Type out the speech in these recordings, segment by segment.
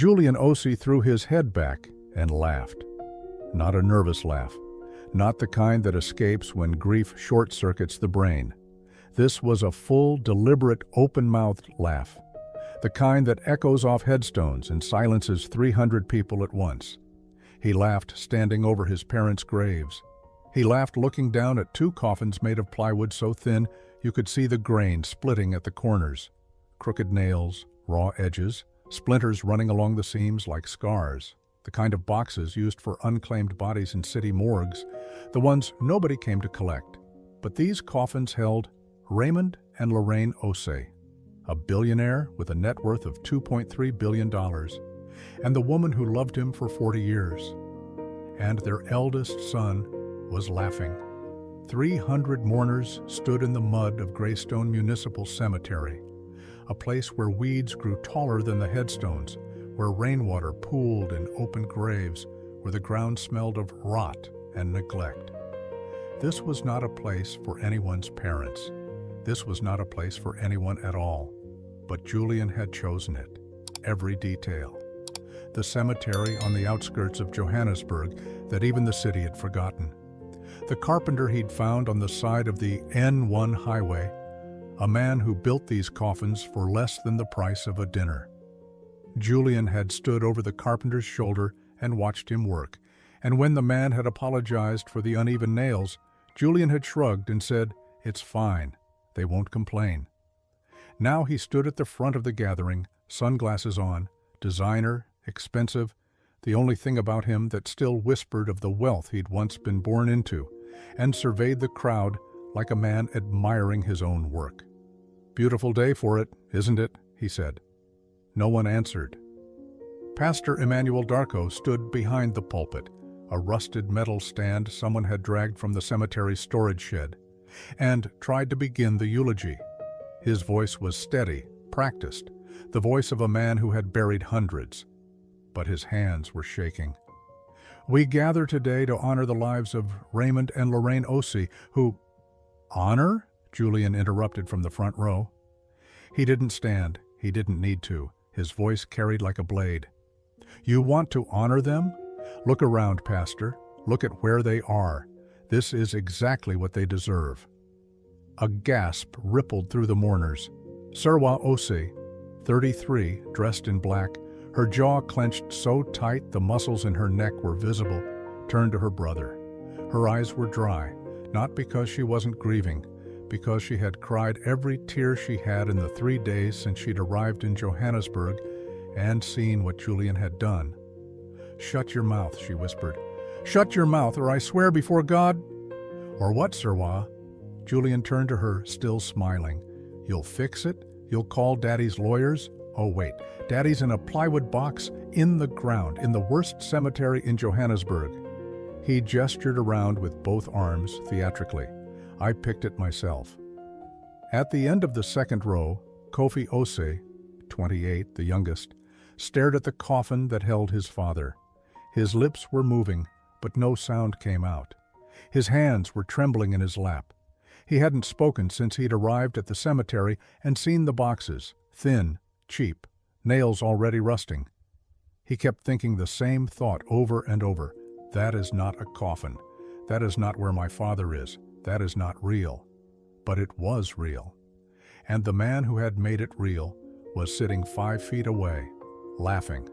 Julian Osei threw his head back and laughed. Not a nervous laugh, not the kind that escapes when grief short-circuits the brain. This was a full, deliberate, open-mouthed laugh, the kind that echoes off headstones and silences 300 people at once. He laughed standing over his parents' graves. He laughed looking down at two coffins made of plywood so thin you could see the grain splitting at the corners. Crooked nails, raw edges, splinters running along the seams like scars. The kind of boxes used for unclaimed bodies in city morgues, the ones nobody came to collect. But these coffins held Raymond and Lorraine Osei, a billionaire with a net worth of $2.3 billion, and the woman who loved him for 40 years. And their eldest son was laughing. 300 mourners stood in the mud of Greystone Municipal Cemetery, a place where weeds grew taller than the headstones, where rainwater pooled in open graves, where the ground smelled of rot and neglect. This was not a place for anyone's parents. This was not a place for anyone at all. But Julian had chosen it. Every detail. The cemetery on the outskirts of Johannesburg that even the city had forgotten. The carpenter he'd found on the side of the N1 highway, a man who built these coffins for less than the price of a dinner. Julian had stood over the carpenter's shoulder and watched him work, and when the man had apologized for the uneven nails, Julian had shrugged and said, "It's fine, they won't complain." Now he stood at the front of the gathering, sunglasses on, designer, expensive, the only thing about him that still whispered of the wealth he'd once been born into, and surveyed the crowd like a man admiring his own work. "Beautiful day for it, isn't it?" he said. No one answered. Pastor Emmanuel Darko stood behind the pulpit, a rusted metal stand someone had dragged from the cemetery's storage shed, and tried to begin the eulogy. His voice was steady, practiced, the voice of a man who had buried hundreds. But his hands were shaking. "We gather today to honor the lives of Raymond and Lorraine Osei, who—" "Honor?" Julian interrupted from the front row. He didn't stand. He didn't need to. His voice carried like a blade. "You want to honor them? Look around, Pastor. Look at where they are. This is exactly what they deserve." A gasp rippled through the mourners. Serwa Osei, 33, dressed in black, her jaw clenched so tight the muscles in her neck were visible, turned to her brother. Her eyes were dry, not because she wasn't grieving, because she had cried every tear she had in the 3 days since she'd arrived in Johannesburg and seen what Julian had done. "Shut your mouth," she whispered. "Shut your mouth, or I swear before God—" "Or what, Serwa?" Julian turned to her, still smiling. "You'll fix it? You'll call Daddy's lawyers? Oh wait, Daddy's in a plywood box in the ground, in the worst cemetery in Johannesburg." He gestured around with both arms theatrically. "I picked it myself." At the end of the second row, Kofi Osei, 28, the youngest, stared at the coffin that held his father. His lips were moving, but no sound came out. His hands were trembling in his lap. He hadn't spoken since he'd arrived at the cemetery and seen the boxes, thin, cheap, nails already rusting. He kept thinking the same thought over and over. That is not a coffin. That is not where my father is. That is not real. But it was real. And the man who had made it real was sitting 5 feet away, laughing.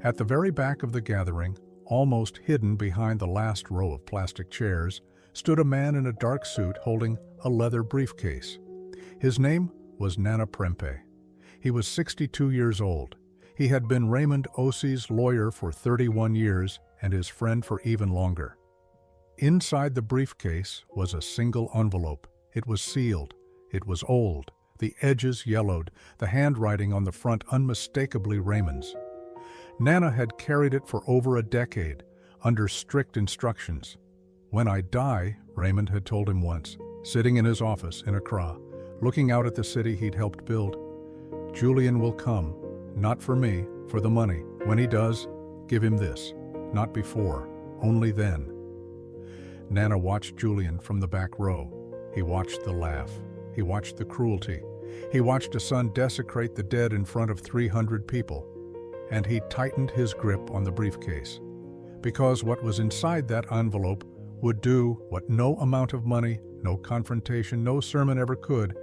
At the very back of the gathering, almost hidden behind the last row of plastic chairs, stood a man in a dark suit holding a leather briefcase. His name was Nana Prempe. He was 62 years old. He had been Raymond Osei's lawyer for 31 years and his friend for even longer. Inside the briefcase was a single envelope. It was sealed. It was old, the edges yellowed, the handwriting on the front unmistakably Raymond's. Nana had carried it for over a decade, under strict instructions. "When I die," Raymond had told him once, sitting in his office in Accra, looking out at the city he'd helped build, "Julian will come, not for me, for the money. When he does, give him this. Not before, only then." Nana watched Julian from the back row. He watched the laugh. He watched the cruelty. He watched a son desecrate the dead in front of 300 people. and he tightened his grip on the briefcase. Because what was inside that envelope would do what no amount of money, no confrontation, no sermon ever could.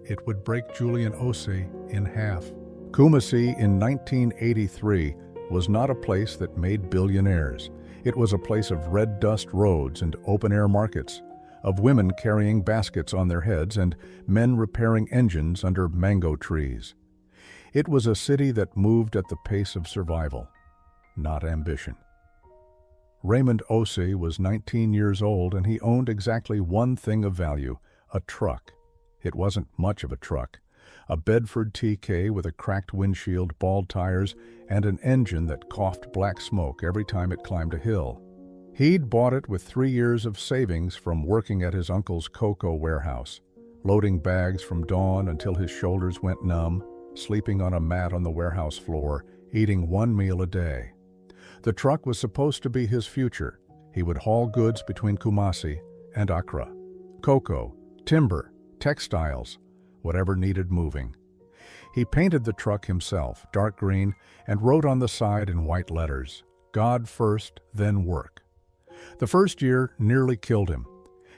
It would break Julian Osei in half. Kumasi in 1983 was not a place that made billionaires. It was a place of red dust roads and open-air markets, of women carrying baskets on their heads and men repairing engines under mango trees. It was a city that moved at the pace of survival, not ambition. Raymond Osei was 19 years old and he owned exactly one thing of value, a truck. It wasn't much of a truck. A Bedford TK with a cracked windshield, bald tires, and an engine that coughed black smoke every time it climbed a hill. He'd bought it with 3 years of savings from working at his uncle's cocoa warehouse, loading bags from dawn until his shoulders went numb, sleeping on a mat on the warehouse floor, eating one meal a day. The truck was supposed to be his future. He would haul goods between Kumasi and Accra. Cocoa, timber, textiles, whatever needed moving. He painted the truck himself, dark green, and wrote on the side in white letters, "God first, then work." The first year nearly killed him.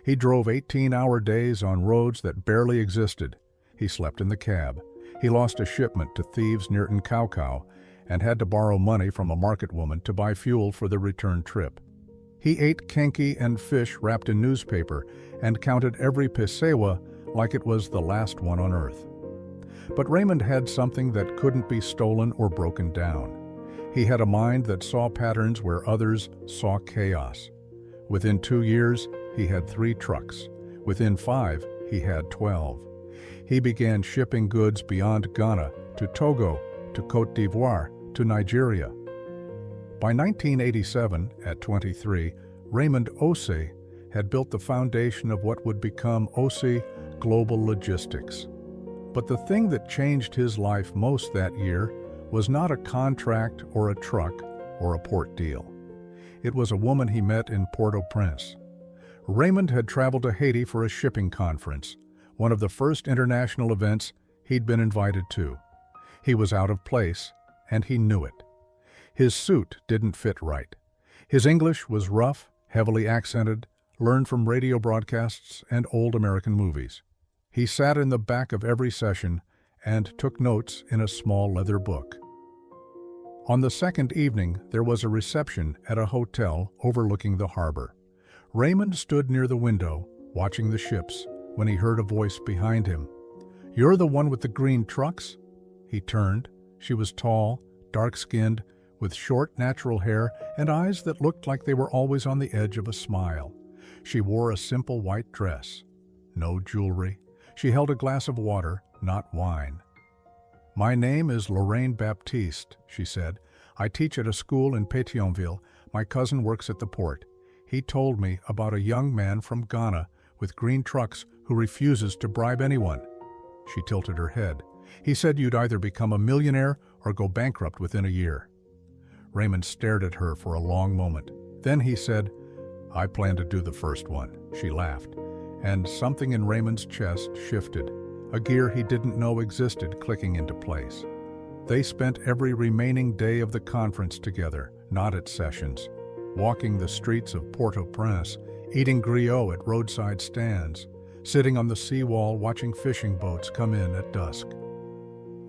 He drove 18-hour days on roads that barely existed. He slept in the cab. He lost a shipment to thieves near Nkaunkau and had to borrow money from a market woman to buy fuel for the return trip. He ate kenke and fish wrapped in newspaper and counted every pesewa like it was the last one on earth. But Raymond had something that couldn't be stolen or broken down. He had a mind that saw patterns where others saw chaos. Within 2 years, he had 3 trucks. Within 5, he had 12. He began shipping goods beyond Ghana to Togo, to Côte d'Ivoire, to Nigeria. By 1987, at 23, Raymond Osei had built the foundation of what would become Osei Global Logistics. But the thing that changed his life most that year was not a contract or a truck or a port deal. It was a woman he met in Port-au-Prince. Raymond had traveled to Haiti for a shipping conference, one of the first international events he'd been invited to. He was out of place, and he knew it. His suit didn't fit right. His English was rough, heavily accented, learned from radio broadcasts and old American movies. He sat in the back of every session and took notes in a small leather book. On the second evening, there was a reception at a hotel overlooking the harbor. Raymond stood near the window, watching the ships, when he heard a voice behind him. "You're the one with the green trucks?" He turned. She was tall, dark-skinned, with short, natural hair and eyes that looked like they were always on the edge of a smile. She wore a simple white dress. No jewelry. She held a glass of water, not wine. "My name is Lorraine Baptiste," she said. "I teach at a school in Pétionville. My cousin works at the port. He told me about a young man from Ghana with green trucks who refuses to bribe anyone." She tilted her head. "He said you'd either become a millionaire or go bankrupt within a year." Raymond stared at her for a long moment. Then he said, "I plan to do the first one." She laughed, and something in Raymond's chest shifted, a gear he didn't know existed clicking into place. They spent every remaining day of the conference together, not at sessions, walking the streets of Port-au-Prince, eating griot at roadside stands, sitting on the seawall watching fishing boats come in at dusk.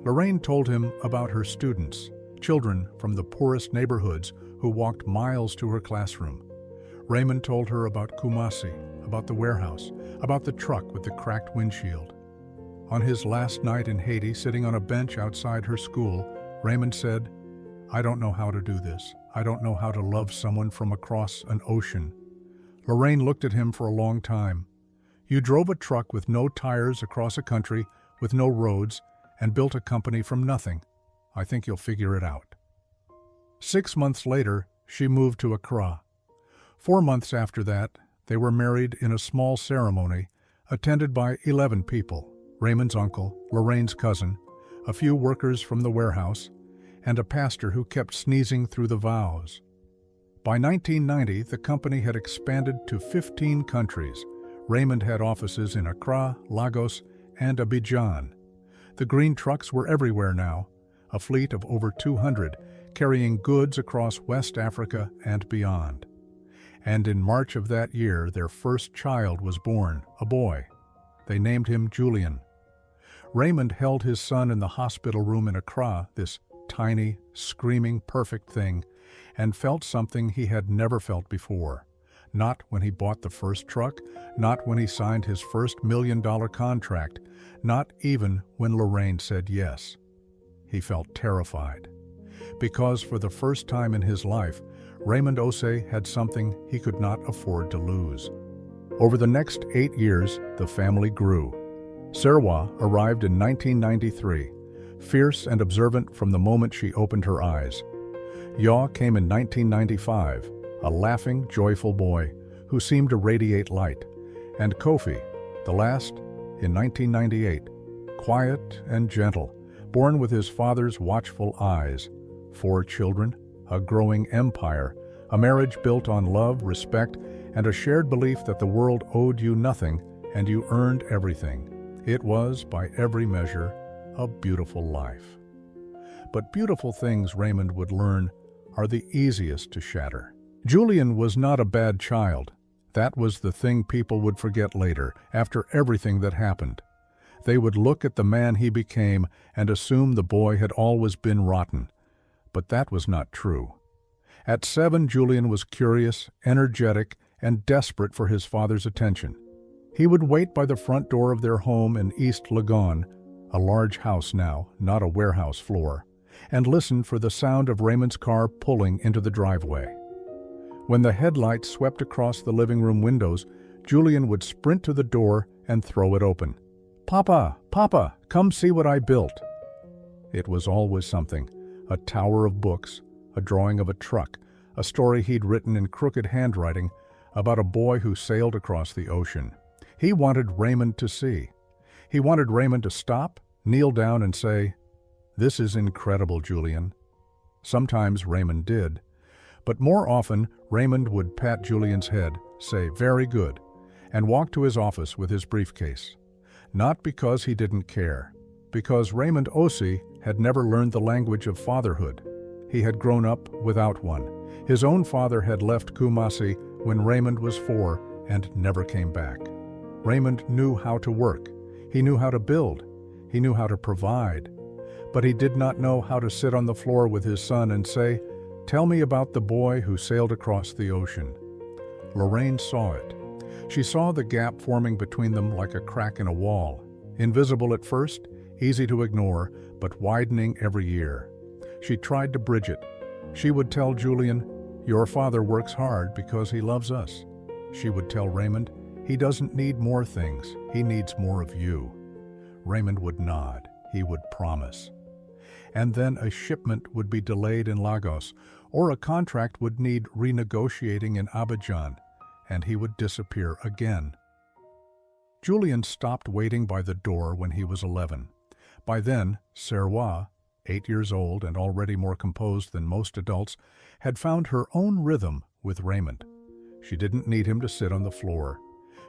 Lorraine told him about her students, children from the poorest neighborhoods who walked miles to her classroom. Raymond told her about Kumasi, about the warehouse, about the truck with the cracked windshield. On his last night in Haiti, sitting on a bench outside her school, Raymond said, "I don't know how to do this. I don't know how to love someone from across an ocean." Lorraine looked at him for a long time. "You drove a truck with no tires across a country, with no roads, and built a company from nothing. I think you'll figure it out." 6 months later, she moved to Accra. 4 months after that, they were married in a small ceremony, attended by 11 people, Raymond's uncle, Lorraine's cousin, a few workers from the warehouse, and a pastor who kept sneezing through the vows. By 1990, the company had expanded to 15 countries. Raymond had offices in Accra, Lagos, and Abidjan. The green trucks were everywhere now, a fleet of over 200, carrying goods across West Africa and beyond. And in March of that year, their first child was born, a boy. They named him Julian. Raymond held his son in the hospital room in Accra, this tiny, screaming, perfect thing, and felt something he had never felt before. Not when he bought the first truck, not when he signed his first $1 million contract, not even when Lorraine said yes. He felt terrified. Because for the first time in his life, Raymond Osei had something he could not afford to lose. Over the next 8 years, the family grew. Serwa arrived in 1993, fierce and observant from the moment she opened her eyes. Yaw came in 1995, a laughing, joyful boy who seemed to radiate light. And Kofi, the last, in 1998, quiet and gentle, born with his father's watchful eyes. 4 children, a growing empire, a marriage built on love, respect, and a shared belief that the world owed you nothing and you earned everything. It was, by every measure, a beautiful life. But beautiful things, Raymond would learn, are the easiest to shatter. Julian was not a bad child. That was the thing people would forget later, after everything that happened. They would look at the man he became and assume the boy had always been rotten. But that was not true. At 7, Julian was curious, energetic, and desperate for his father's attention. He would wait by the front door of their home in East Legon, a large house now, not a warehouse floor, and listen for the sound of Raymond's car pulling into the driveway. When the headlights swept across the living room windows, Julian would sprint to the door and throw it open. "Papa, Papa, come see what I built." It was always something, a tower of books, a drawing of a truck, a story he'd written in crooked handwriting about a boy who sailed across the ocean. He wanted Raymond to see. He wanted Raymond to stop, kneel down, and say, "This is incredible, Julian." Sometimes Raymond did, but more often Raymond would pat Julian's head, say, "Very good," and walk to his office with his briefcase. Not because he didn't care, because Raymond Osei had never learned the language of fatherhood. He had grown up without one. His own father had left Kumasi when Raymond was 4 and never came back. Raymond knew how to work. He knew how to build. He knew how to provide. But he did not know how to sit on the floor with his son and say, "Tell me about the boy who sailed across the ocean." Lorraine saw it. She saw the gap forming between them like a crack in a wall. Invisible at first, easy to ignore, but widening every year. She tried to bridge it. She would tell Julian, "Your father works hard because he loves us." She would tell Raymond, "He doesn't need more things, he needs more of you." Raymond would nod. He would promise. And then a shipment would be delayed in Lagos, or a contract would need renegotiating in Abidjan, and he would disappear again. Julian stopped waiting by the door when he was 11. By then, Serwa, 8 years old and already more composed than most adults, had found her own rhythm with Raymond. She didn't need him to sit on the floor.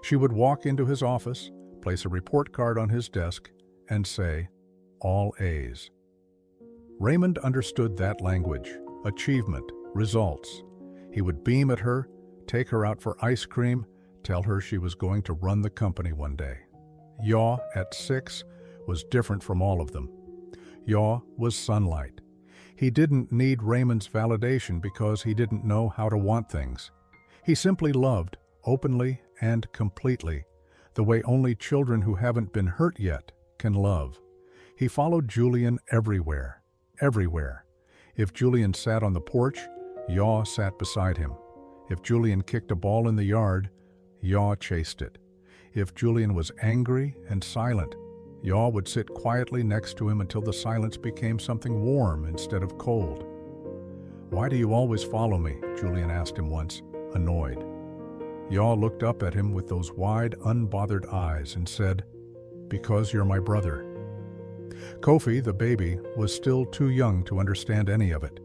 She would walk into his office, place a report card on his desk, and say, "All A's." Raymond understood that language, achievement, results. He would beam at her, take her out for ice cream, tell her she was going to run the company one day. Yaw, at 6, was different from all of them. Yaw was sunlight. He didn't need Raymond's validation because he didn't know how to want things. He simply loved, openly and completely, the way only children who haven't been hurt yet can love. He followed Julian everywhere, everywhere. If Julian sat on the porch, Yaw sat beside him. If Julian kicked a ball in the yard, Yaw chased it. If Julian was angry and silent, Yaw would sit quietly next to him until the silence became something warm instead of cold. "Why do you always follow me?" Julian asked him once, annoyed. Yaw looked up at him with those wide, unbothered eyes and said, "Because you're my brother." Kofi, the baby, was still too young to understand any of it.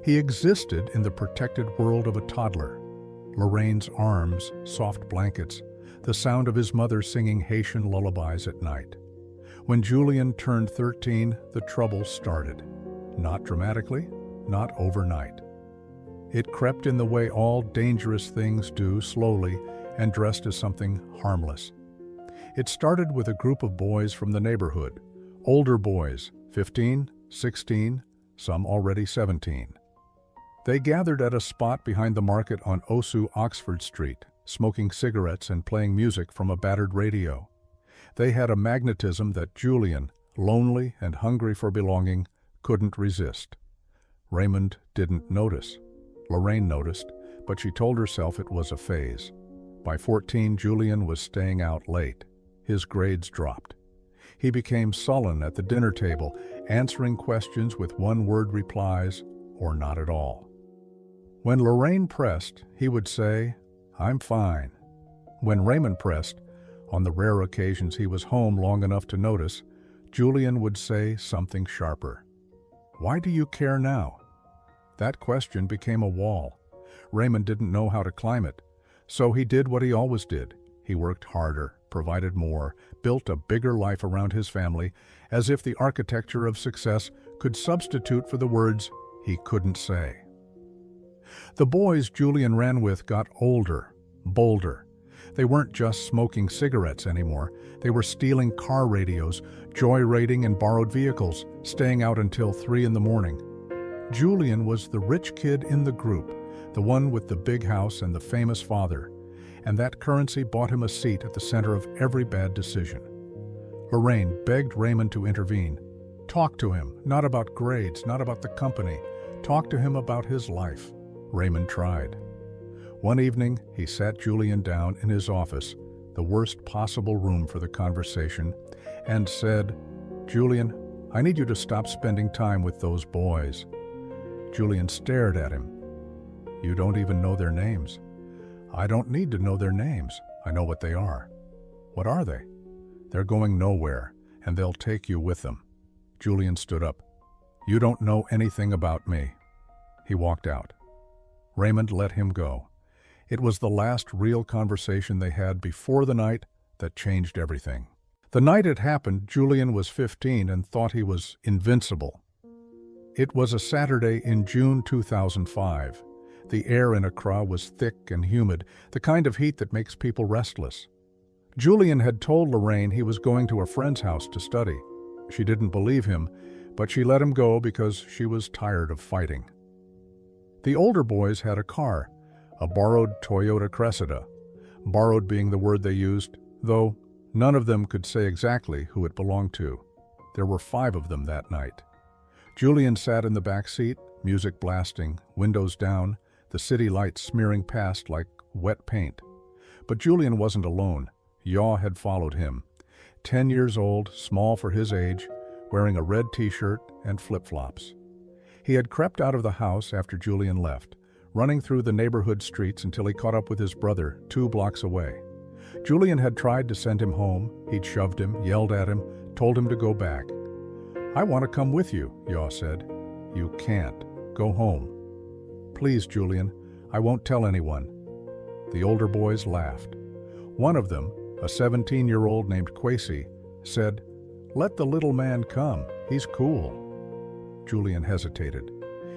He existed in the protected world of a toddler. Lorraine's arms, soft blankets, the sound of his mother singing Haitian lullabies at night. When Julian turned 13, the trouble started. Not dramatically, not overnight. It crept in the way all dangerous things do, slowly, and dressed as something harmless. It started with a group of boys from the neighborhood, older boys, 15, 16, some already 17. They gathered at a spot behind the market on Osu, Oxford Street, smoking cigarettes and playing music from a battered radio. They had a magnetism that Julian, lonely and hungry for belonging, couldn't resist. Raymond didn't notice. Lorraine noticed, but she told herself it was a phase. By 14, Julian was staying out late. His grades dropped. He became sullen at the dinner table, answering questions with one-word replies or not at all. When Lorraine pressed, he would say, "I'm fine." When Raymond pressed, on the rare occasions he was home long enough to notice, Julian would say something sharper. "Why do you care now?" That question became a wall. Raymond didn't know how to climb it, so he did what he always did. He worked harder, provided more, built a bigger life around his family, as if the architecture of success could substitute for the words he couldn't say. The boys Julian ran with got older, bolder. They weren't just smoking cigarettes anymore. They were stealing car radios, joyriding in borrowed vehicles, staying out until 3 in the morning. Julian was the rich kid in the group, the one with the big house and the famous father, and that currency bought him a seat at the center of every bad decision. Lorraine begged Raymond to intervene. Talk to him, not about grades, not about the company. Talk to him about his life. Raymond tried. One evening, he sat Julian down in his office, the worst possible room for the conversation, and said, "Julian, I need you to stop spending time with those boys." Julian stared at him. "You don't even know their names." "I don't need to know their names. I know what they are." "What are they?" "They're going nowhere, and they'll take you with them." Julian stood up. "You don't know anything about me." He walked out. Raymond let him go. It was the last real conversation they had before the night that changed everything. The night it happened, Julian was 15 and thought he was invincible. It was a Saturday in June 2005. The air in Accra was thick and humid, the kind of heat that makes people restless. Julian had told Lorraine he was going to a friend's house to study. She didn't believe him, but she let him go because she was tired of fighting. The older boys had a car, a borrowed Toyota Cressida, borrowed being the word they used, though none of them could say exactly who it belonged to. There were 5 of them that night. Julian sat in the back seat, music blasting, windows down, the city lights smearing past like wet paint. But Julian wasn't alone. Yaw had followed him. 10 years old, small for his age, wearing a red t-shirt and flip-flops. He had crept out of the house after Julian left, running through the neighborhood streets until he caught up with his brother 2 blocks away. Julian had tried to send him home. He'd shoved him, yelled at him, told him to go back. "I want to come with you," Yaw said. "You can't. Go home." "Please, Julian, I won't tell anyone." The older boys laughed. One of them, a 17-year-old named Kwesi, said, "Let the little man come. He's cool." Julian hesitated.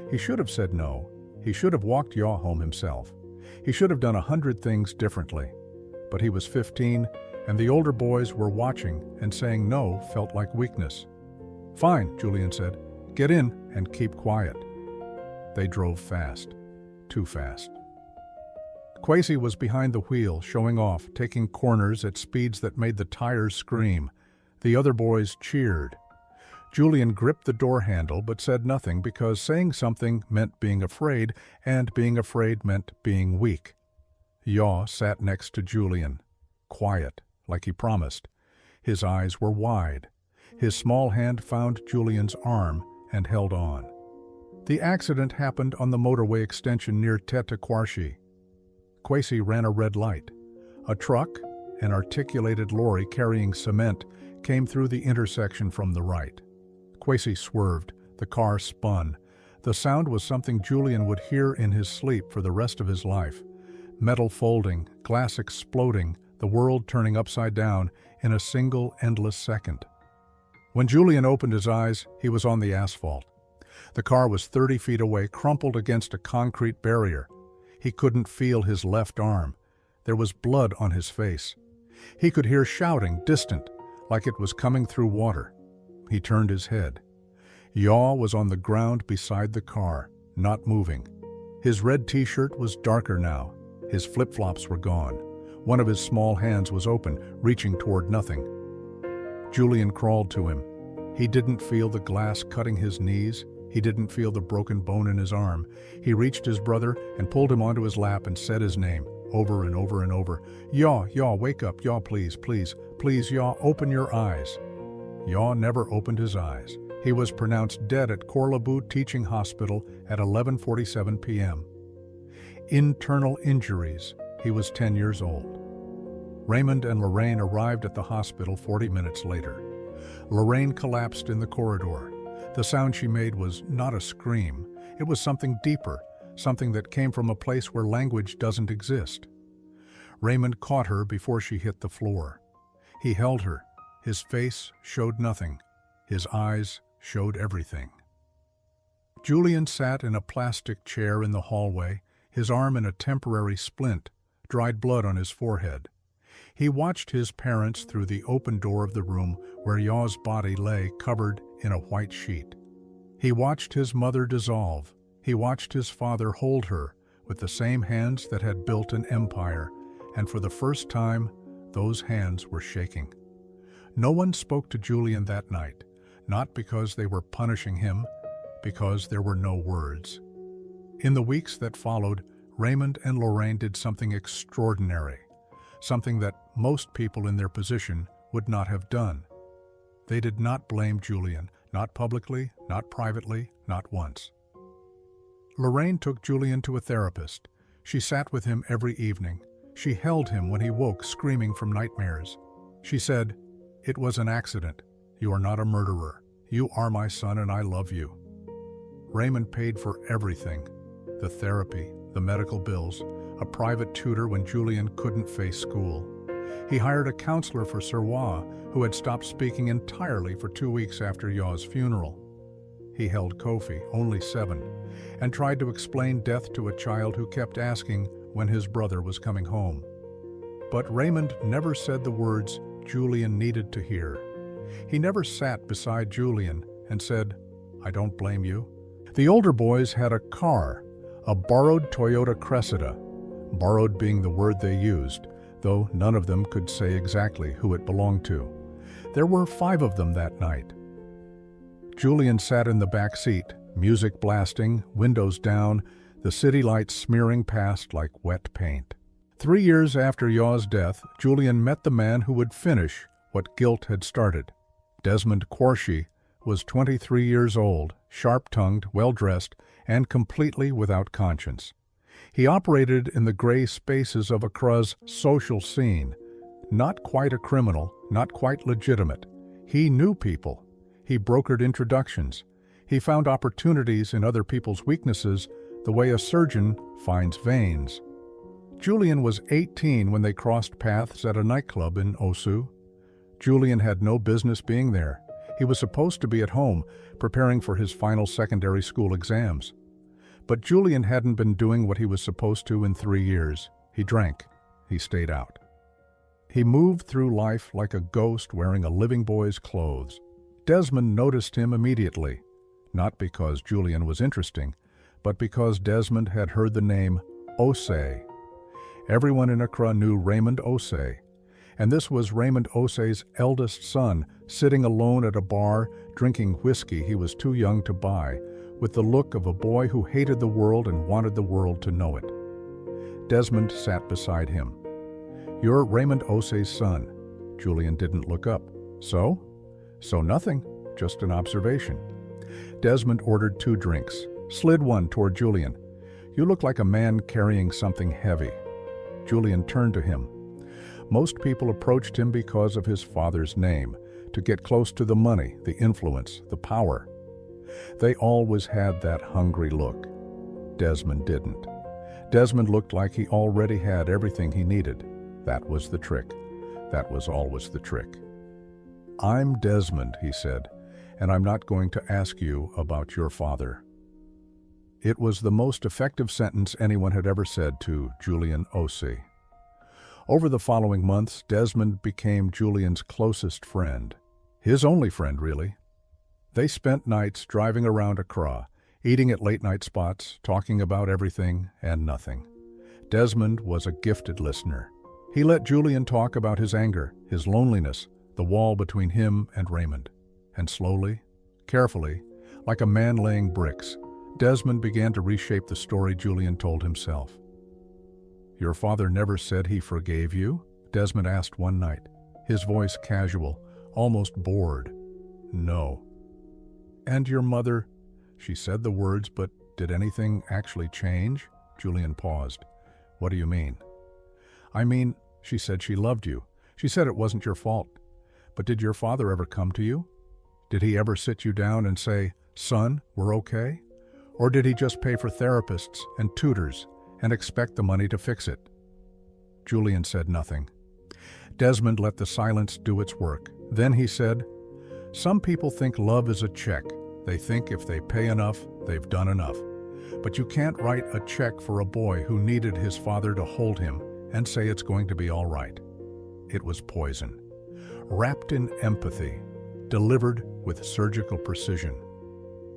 He should have said no. He should have walked Yaw home himself. He should have done 100 things differently. But he was 15, and the older boys were watching, and saying no felt like weakness. "Fine," Julian said. "Get in and keep quiet." They drove fast. Too fast. Kwesi was behind the wheel, showing off, taking corners at speeds that made the tires scream. The other boys cheered. Julian gripped the door handle but said nothing because saying something meant being afraid, and being afraid meant being weak. Yaw sat next to Julian, quiet, like he promised. His eyes were wide. His small hand found Julian's arm and held on. The accident happened on the motorway extension near Tete Kwarshi. Kwesi ran a red light. A truck, an articulated lorry carrying cement, came through the intersection from the right. Kwesi swerved. The car spun. The sound was something Julian would hear in his sleep for the rest of his life. Metal folding, glass exploding, the world turning upside down in a single endless second. When Julian opened his eyes, he was on the asphalt. The car was 30 feet away, crumpled against a concrete barrier. He couldn't feel his left arm. There was blood on his face. He could hear shouting, distant, like it was coming through water. He turned his head. Yaw was on the ground beside the car, not moving. His red t-shirt was darker now. His flip-flops were gone. One of his small hands was open, reaching toward nothing. Julian crawled to him. He didn't feel the glass cutting his knees. He didn't feel the broken bone in his arm. He reached his brother and pulled him onto his lap and said his name, over and over and over. Yaw, Yaw, wake up, Yaw, please, please, please, Yaw, open your eyes. Yaw never opened his eyes. He was pronounced dead at Korlebu Teaching Hospital at 11:47 p.m. Internal injuries. He was 10 years old. Raymond and Lorraine arrived at the hospital 40 minutes later. Lorraine collapsed in the corridor. The sound she made was not a scream. It was something deeper, something that came from a place where language doesn't exist. Raymond caught her before she hit the floor. He held her. His face showed nothing. His eyes showed everything. Julian sat in a plastic chair in the hallway, his arm in a temporary splint, dried blood on his forehead. He watched his parents through the open door of the room where Yaw's body lay covered in a white sheet. He watched his mother dissolve. He watched his father hold her with the same hands that had built an empire, and for the first time, those hands were shaking. No one spoke to Julian that night, not because they were punishing him, because there were no words. In the weeks that followed, Raymond and Lorraine did something extraordinary, something that most people in their position would not have done. They did not blame Julian, not publicly, not privately, not once. Lorraine took Julian to a therapist. She sat with him every evening. She held him when he woke screaming from nightmares. She said, "It was an accident. You are not a murderer. You are my son and I love you." Raymond paid for everything, the therapy, the medical bills, a private tutor when Julian couldn't face school. He hired a counselor for Sirwa, who had stopped speaking entirely for 2 weeks after Yaw's funeral. He held Kofi, only 7, and tried to explain death to a child who kept asking when his brother was coming home. But Raymond never said the words Julian needed to hear. He never sat beside Julian and said, "I don't blame you." The older boys had a car, a borrowed Toyota Cressida, borrowed being the word they used, though none of them could say exactly who it belonged to. There were 5 of them that night. Julian sat in the back seat, music blasting, windows down, the city lights smearing past like wet paint. 3 years after Yaw's death, Julian met the man who would finish what guilt had started. Desmond Quarshie was 23 years old, sharp-tongued, well-dressed, and completely without conscience. He operated in the gray spaces of Accra's social scene. Not quite a criminal, not quite legitimate. He knew people. He brokered introductions. He found opportunities in other people's weaknesses the way a surgeon finds veins. Julian was 18 when they crossed paths at a nightclub in Osu. Julian had no business being there. He was supposed to be at home, preparing for his final secondary school exams. But Julian hadn't been doing what he was supposed to in 3 years. He drank. He stayed out. He moved through life like a ghost wearing a living boy's clothes. Desmond noticed him immediately, not because Julian was interesting, but because Desmond had heard the name Osei. Everyone in Accra knew Raymond Osei, and this was Raymond Osei's eldest son, sitting alone at a bar, drinking whiskey he was too young to buy, with the look of a boy who hated the world and wanted the world to know it. Desmond sat beside him. "You're Raymond Osei's son." Julian didn't look up. "So?" "So nothing, just an observation." Desmond ordered 2 drinks, slid one toward Julian. "You look like a man carrying something heavy." Julian turned to him. Most people approached him because of his father's name, to get close to the money, the influence, the power. They always had that hungry look. Desmond didn't. Desmond looked like he already had everything he needed. That was the trick. That was always the trick. "I'm Desmond," he said, and I'm not going to ask you about your father." It was the most effective sentence anyone had ever said to Julian Osei. Over the following months, Desmond became Julian's closest friend. His only friend, really. They spent nights driving around Accra, eating at late-night spots, talking about everything and nothing. Desmond was a gifted listener. He let Julian talk about his anger, his loneliness, the wall between him and Raymond. And slowly, carefully, like a man laying bricks, Desmond began to reshape the story Julian told himself. "Your father never said he forgave you?" Desmond asked one night, his voice casual, almost bored. "No." "And your mother?" "She said the words, but did anything actually change?" Julian paused. "What do you mean?" "I mean, she said she loved you. She said it wasn't your fault. But did your father ever come to you? Did he ever sit you down and say, 'Son, we're okay'? Or did he just pay for therapists and tutors and expect the money to fix it?" Julian said nothing. Desmond let the silence do its work. Then he said, "Some people think love is a check. They think if they pay enough, they've done enough. But you can't write a check for a boy who needed his father to hold him and say it's going to be all right." It was poison, wrapped in empathy, delivered with surgical precision.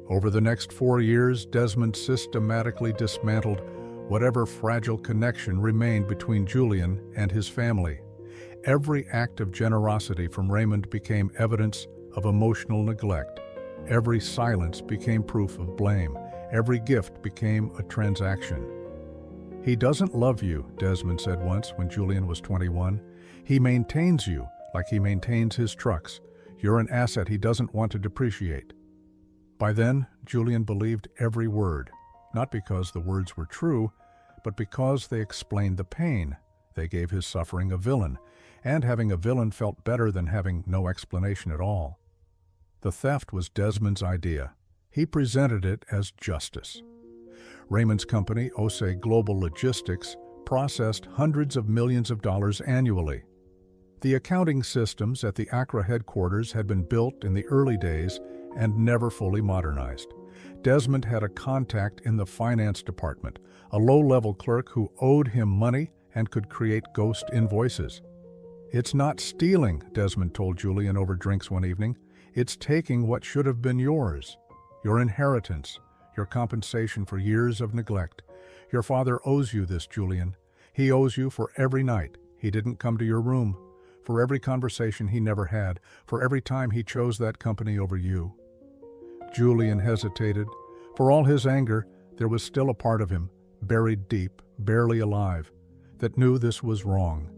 Over the next 4 years, Desmond systematically dismantled whatever fragile connection remained between Julian and his family. Every act of generosity from Raymond became evidence of emotional neglect. Every silence became proof of blame. Every gift became a transaction. "He doesn't love you," Desmond said once when Julian was 21. "He maintains you like he maintains his trucks. You're an asset he doesn't want to depreciate." By then, Julian believed every word, not because the words were true, but because they explained the pain. They gave his suffering a villain, and having a villain felt better than having no explanation at all. The theft was Desmond's idea. He presented it as justice. Raymond's company, Osei Global Logistics, processed hundreds of millions of dollars annually. The accounting systems at the Accra headquarters had been built in the early days and never fully modernized. Desmond had a contact in the finance department, a low-level clerk who owed him money and could create ghost invoices. "It's not stealing," Desmond told Julian over drinks one evening. "It's taking what should have been yours. Your inheritance, your compensation for years of neglect. Your father owes you this, Julian. He owes you for every night he didn't come to your room, for every conversation he never had, for every time he chose that company over you." Julian hesitated. For all his anger, there was still a part of him, buried deep, barely alive, that knew this was wrong.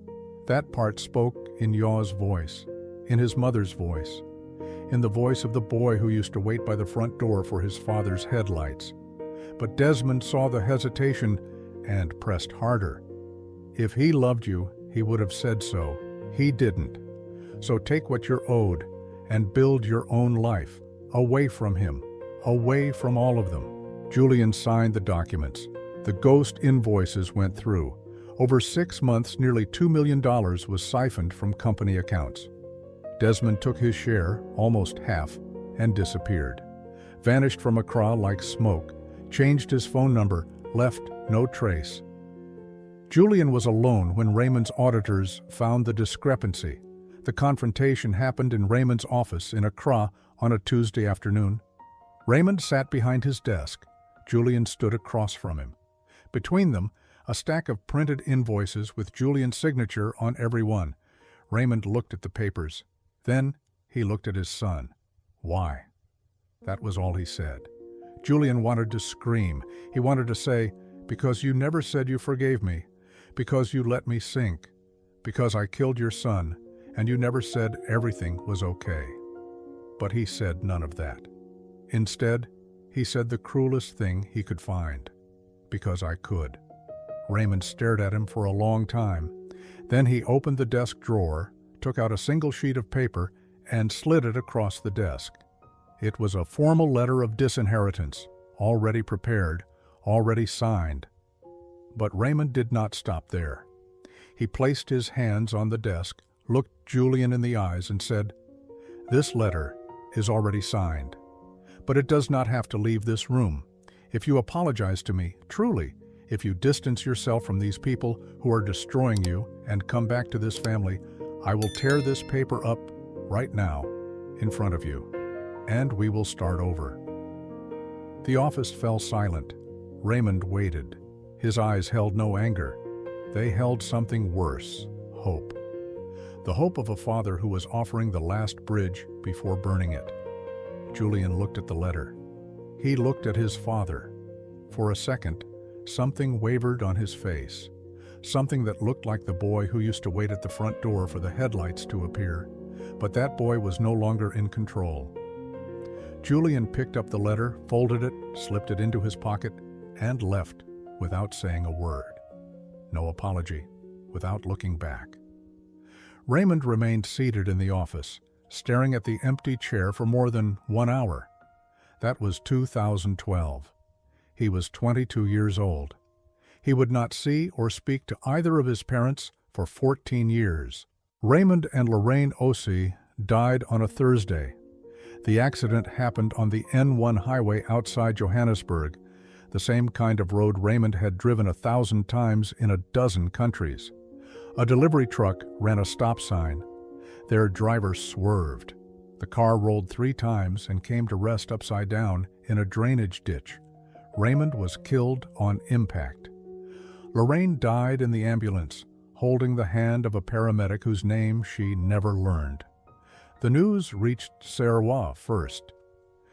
That part spoke in Yaw's voice, in his mother's voice, in the voice of the boy who used to wait by the front door for his father's headlights. But Desmond saw the hesitation and pressed harder. If he loved you, he would have said so. He didn't. So take what you're owed and build your own life, away from him, away from all of them. Julian signed the documents. The ghost invoices went through. Over 6 months, nearly $2 million was siphoned from company accounts. Desmond took his share, almost half, and disappeared. Vanished from Accra like smoke, changed his phone number, left no trace. Julian was alone when Raymond's auditors found the discrepancy. The confrontation happened in Raymond's office in Accra on a Tuesday afternoon. Raymond sat behind his desk. Julian stood across from him. Between them, a stack of printed invoices with Julian's signature on every one. Raymond looked at the papers. Then he looked at his son. "Why?" That was all he said. Julian wanted to scream. He wanted to say, "Because you never said you forgave me. Because you let me sink. Because I killed your son, and you never said everything was okay." But he said none of that. Instead, he said the cruelest thing he could find. "Because I could." Raymond stared at him for a long time. Then he opened the desk drawer, took out a single sheet of paper, and slid it across the desk. It was a formal letter of disinheritance, already prepared, already signed. But Raymond did not stop there. He placed his hands on the desk, looked Julian in the eyes, and said, "This letter is already signed. But it does not have to leave this room. If you apologize to me, truly, if you distance yourself from these people who are destroying you and come back to this family, I will tear this paper up right now in front of you, and we will start over." The office fell silent. Raymond waited. His eyes held no anger. They held something worse, hope. The hope of a father who was offering the last bridge before burning it. Julian looked at the letter. He looked at his father. For a second, something wavered on his face. Something that looked like the boy who used to wait at the front door for the headlights to appear. But that boy was no longer in control. Julian picked up the letter, folded it, slipped it into his pocket, and left without saying a word. No apology, without looking back. Raymond remained seated in the office, staring at the empty chair for more than 1 hour. That was 2012. He was 22 years old. He would not see or speak to either of his parents for 14 years. Raymond and Lorraine Osei died on a Thursday. The accident happened on the N1 highway outside Johannesburg, the same kind of road Raymond had driven 1,000 times in a dozen countries. A delivery truck ran a stop sign. Their driver swerved. The car rolled 3 times and came to rest upside down in a drainage ditch. Raymond was killed on impact. Lorraine died in the ambulance, holding the hand of a paramedic whose name she never learned. The news reached Serwa first.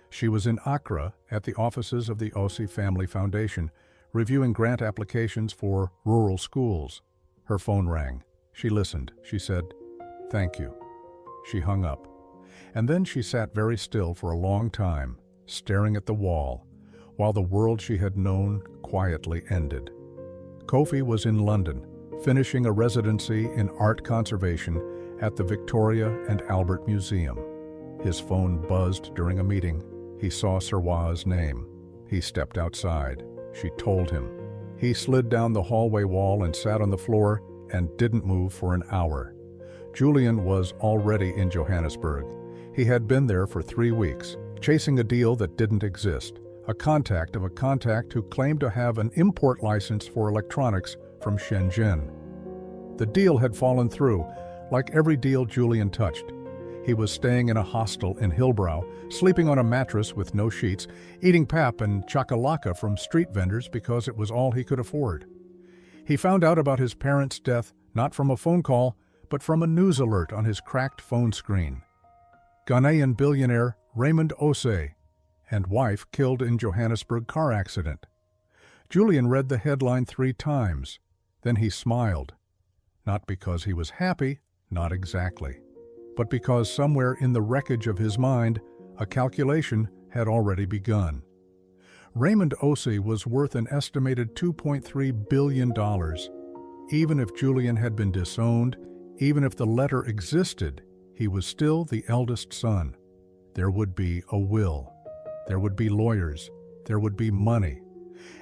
She was in Accra at the offices of the Osei Family Foundation, reviewing grant applications for rural schools. Her phone rang. She listened. She said, "Thank you." She hung up. And then she sat very still for a long time, staring at the wall, while the world she had known quietly ended. Kofi was in London, finishing a residency in art conservation at the Victoria and Albert Museum. His phone buzzed during a meeting. He saw Serwa's name. He stepped outside. She told him. He slid down the hallway wall and sat on the floor and didn't move for an hour. Julian was already in Johannesburg. He had been there for 3 weeks, chasing a deal that didn't exist, a contact of a contact who claimed to have an import license for electronics from Shenzhen. The deal had fallen through, like every deal Julian touched. He was staying in a hostel in Hillbrow, sleeping on a mattress with no sheets, eating pap and chakalaka from street vendors because it was all he could afford. He found out about his parents' death not from a phone call, but from a news alert on his cracked phone screen. Ghanaian billionaire Raymond Osei and wife killed in Johannesburg car accident. Julian read the headline 3 times. Then he smiled. Not because he was happy, not exactly, but because somewhere in the wreckage of his mind, a calculation had already begun. Raymond Osei was worth an estimated $2.3 billion. Even if Julian had been disowned, even if the letter existed, he was still the eldest son. There would be a will. There would be lawyers. There would be money.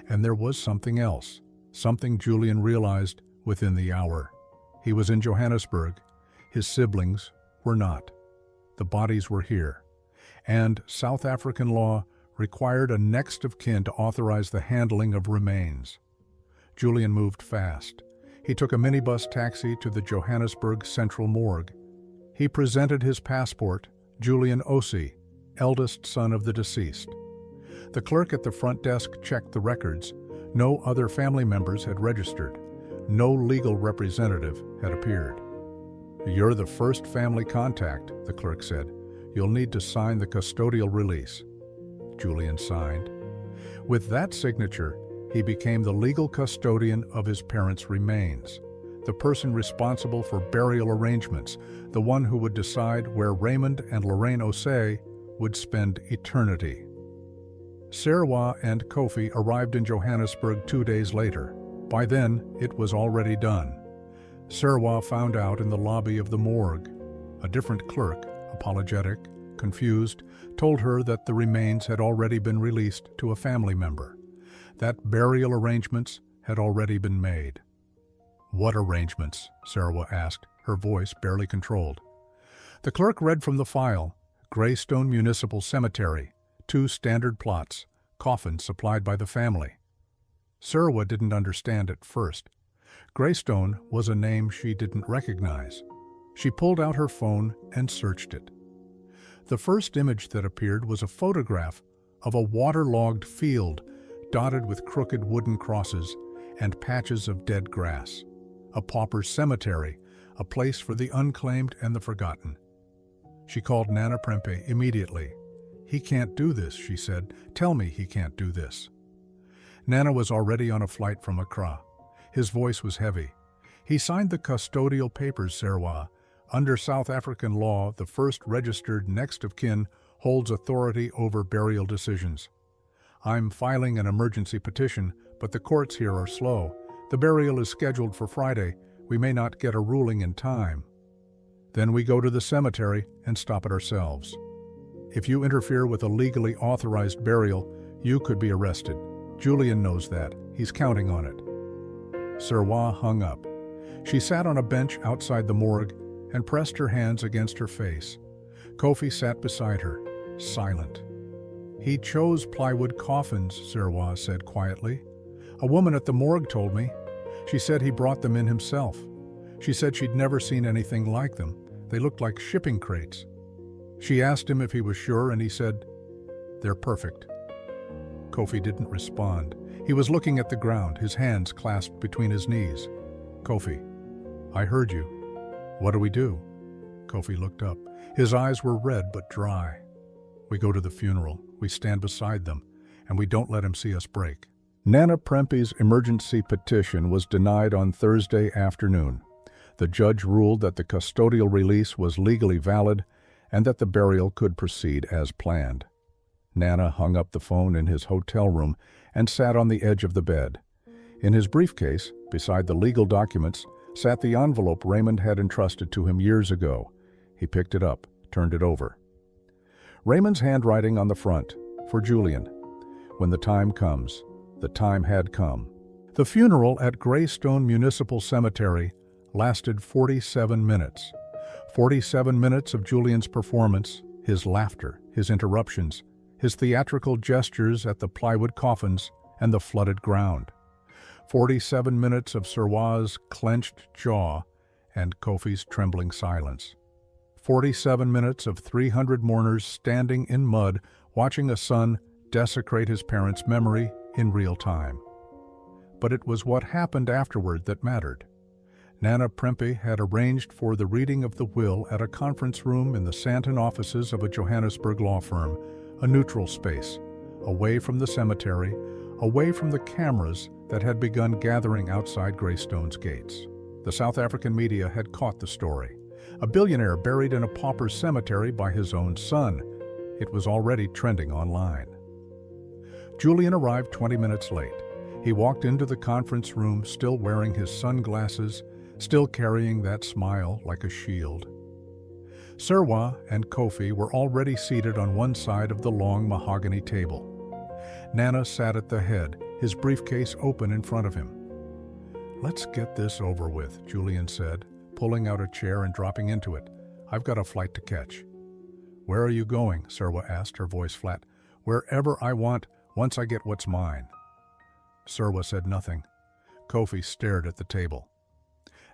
And there was something else, something Julian realized within the hour. He was in Johannesburg. His siblings were not. The bodies were here. And South African law required a next of kin to authorize the handling of remains. Julian moved fast. He took a minibus taxi to the Johannesburg Central Morgue. He presented his passport, Julian Osei, eldest son of the deceased. The clerk at the front desk checked the records. No other family members had registered. No legal representative had appeared. "You're the first family contact," the clerk said. "You'll need to sign the custodial release." Julian signed. With that signature, he became the legal custodian of his parents' remains, the person responsible for burial arrangements, the one who would decide where Raymond and Lorraine Osei would spend eternity. Serwa and Kofi arrived in Johannesburg 2 days later. By then, it was already done. Serwa found out in the lobby of the morgue. A different clerk, apologetic, confused, told her that the remains had already been released to a family member, that burial arrangements had already been made. "What arrangements?" Serwa asked, her voice barely controlled. The clerk read from the file. Greystone Municipal Cemetery, 2 standard plots, coffins supplied by the family. Serwa didn't understand at first. Greystone was a name she didn't recognize. She pulled out her phone and searched it. The first image that appeared was a photograph of a waterlogged field dotted with crooked wooden crosses and patches of dead grass. A pauper's cemetery, a place for the unclaimed and the forgotten. She called Nana Prempe immediately. "He can't do this," she said. "Tell me he can't do this." Nana was already on a flight from Accra. His voice was heavy. "He signed the custodial papers, Serwa. Under South African law, the first registered next of kin holds authority over burial decisions. I'm filing an emergency petition, but the courts here are slow. The burial is scheduled for Friday. We may not get a ruling in time. Then we go to the cemetery and stop it ourselves. If you interfere with a legally authorized burial, you could be arrested. Julian knows that. He's counting on it." Serwa hung up. She sat on a bench outside the morgue and pressed her hands against her face. Kofi sat beside her, silent. "He chose plywood coffins," Serwa said quietly. "A woman at the morgue told me. She said he brought them in himself. She said she'd never seen anything like them. They looked like shipping crates. She asked him if he was sure, and he said, 'They're perfect.'" Kofi didn't respond. He was looking at the ground, his hands clasped between his knees. "Kofi, I heard you. What do we do?" Kofi looked up. His eyes were red but dry. "We go to the funeral. We stand beside them, and we don't let him see us break." Nana Prempe's emergency petition was denied on Thursday afternoon. The judge ruled that the custodial release was legally valid and that the burial could proceed as planned. Nana hung up the phone in his hotel room and sat on the edge of the bed. In his briefcase, beside the legal documents, sat the envelope Raymond had entrusted to him years ago. He picked it up, turned it over. Raymond's handwriting on the front, for Julian. When the time comes, the time had come. The funeral at Greystone Municipal Cemetery lasted 47 minutes. 47 minutes of Julian's performance, his laughter, his interruptions, his theatrical gestures at the plywood coffins and the flooded ground. 47 minutes of Serwa's clenched jaw and Kofi's trembling silence. 47 minutes of 300 mourners standing in mud, watching a son desecrate his parents' memory in real time. But it was what happened afterward that mattered. Nana Prempe had arranged for the reading of the will at a conference room in the Santon offices of a Johannesburg law firm, a neutral space, away from the cemetery, away from the cameras that had begun gathering outside Greystone's gates. The South African media had caught the story. A billionaire buried in a pauper's cemetery by his own son. It was already trending online. Julian arrived 20 minutes late. He walked into the conference room still wearing his sunglasses, still carrying that smile like a shield. Serwa and Kofi were already seated on one side of the long mahogany table. Nana sat at the head, his briefcase open in front of him. "Let's get this over with," Julian said, pulling out a chair and dropping into it. "I've got a flight to catch." "Where are you going?" Serwa asked, her voice flat. "Wherever I want, once I get what's mine." Serwa said nothing. Kofi stared at the table.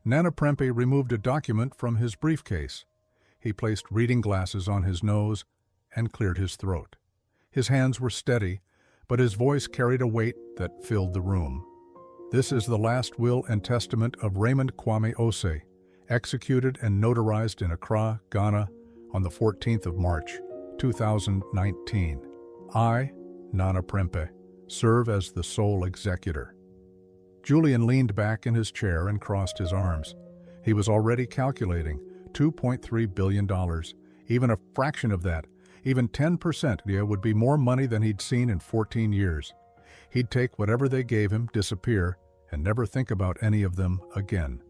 Nana Prempe removed a document from his briefcase. He placed reading glasses on his nose and cleared his throat. His hands were steady, but his voice carried a weight that filled the room. "This is the last will and testament of Raymond Kwame Osei, executed and notarized in Accra, Ghana, on the 14th of March, 2019. I, Nana Prempe, serve as the sole executor." Julian leaned back in his chair and crossed his arms. He was already calculating $2.3 billion. Even a fraction of that, even 10%, would be more money than he'd seen in 14 years. He'd take whatever they gave him, disappear, and never think about any of them again.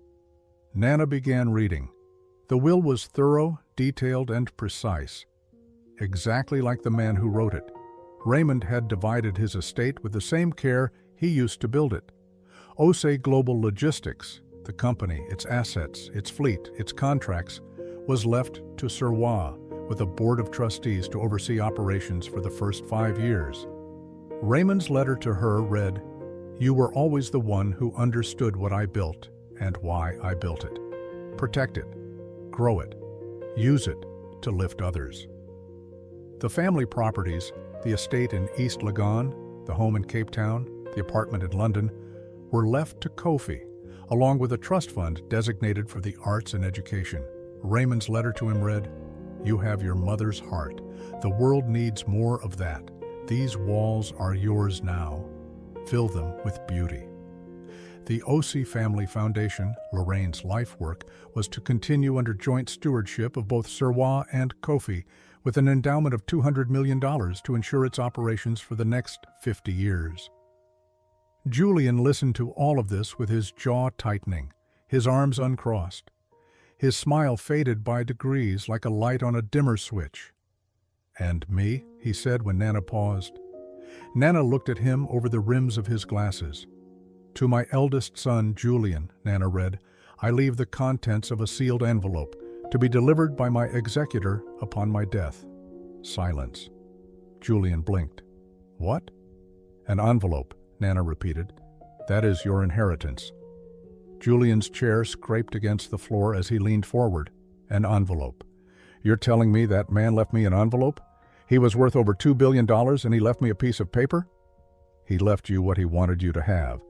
Nana began reading. The will was thorough, detailed, and precise, exactly like the man who wrote it. Raymond had divided his estate with the same care he used to build it. Osei Global Logistics, the company, its assets, its fleet, its contracts, was left to Serwa, with a board of trustees to oversee operations for the first 5 years. Raymond's letter to her read, "You were always the one who understood what I built and why I built it. Protect it, grow it, use it to lift others." The family properties, the estate in East Legon, the home in Cape Town, the apartment in London, were left to Kofi, along with a trust fund designated for the arts and education. Raymond's letter to him read, "You have your mother's heart. The world needs more of that. These walls are yours now. Fill them with beauty." The Osei Family Foundation, Lorraine's life work, was to continue under joint stewardship of both Serwa and Kofi, with an endowment of $200 million to ensure its operations for the next 50 years. Julian listened to all of this with his jaw tightening, his arms uncrossed. His smile faded by degrees like a light on a dimmer switch. "And me?" he said when Nana paused. Nana looked at him over the rims of his glasses. "To my eldest son, Julian," Nana read, "I leave the contents of a sealed envelope, to be delivered by my executor upon my death." Silence. Julian blinked. "What?" "An envelope," Nana repeated. "That is your inheritance." Julian's chair scraped against the floor as he leaned forward. "An envelope. You're telling me that man left me an envelope? He was worth over $2 billion and he left me a piece of paper?" "He left you what he wanted you to have."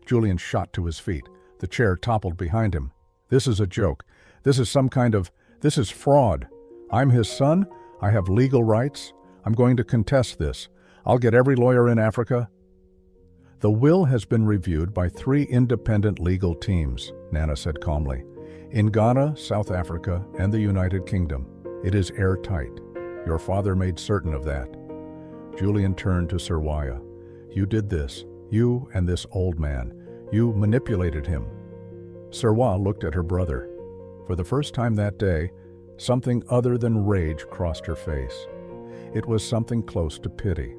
Julian shot to his feet. The chair toppled behind him. "This is a joke. This is fraud. I'm his son. I have legal rights. I'm going to contest this. I'll get every lawyer in Africa." "The will has been reviewed by 3 independent legal teams," Nana said calmly, "in Ghana, South Africa, and the United Kingdom. It is airtight. Your father made certain of that." Julian turned to Serwaya. "You did this. You and this old man. You manipulated him." Serwa looked at her brother. For the first time that day, something other than rage crossed her face. It was something close to pity.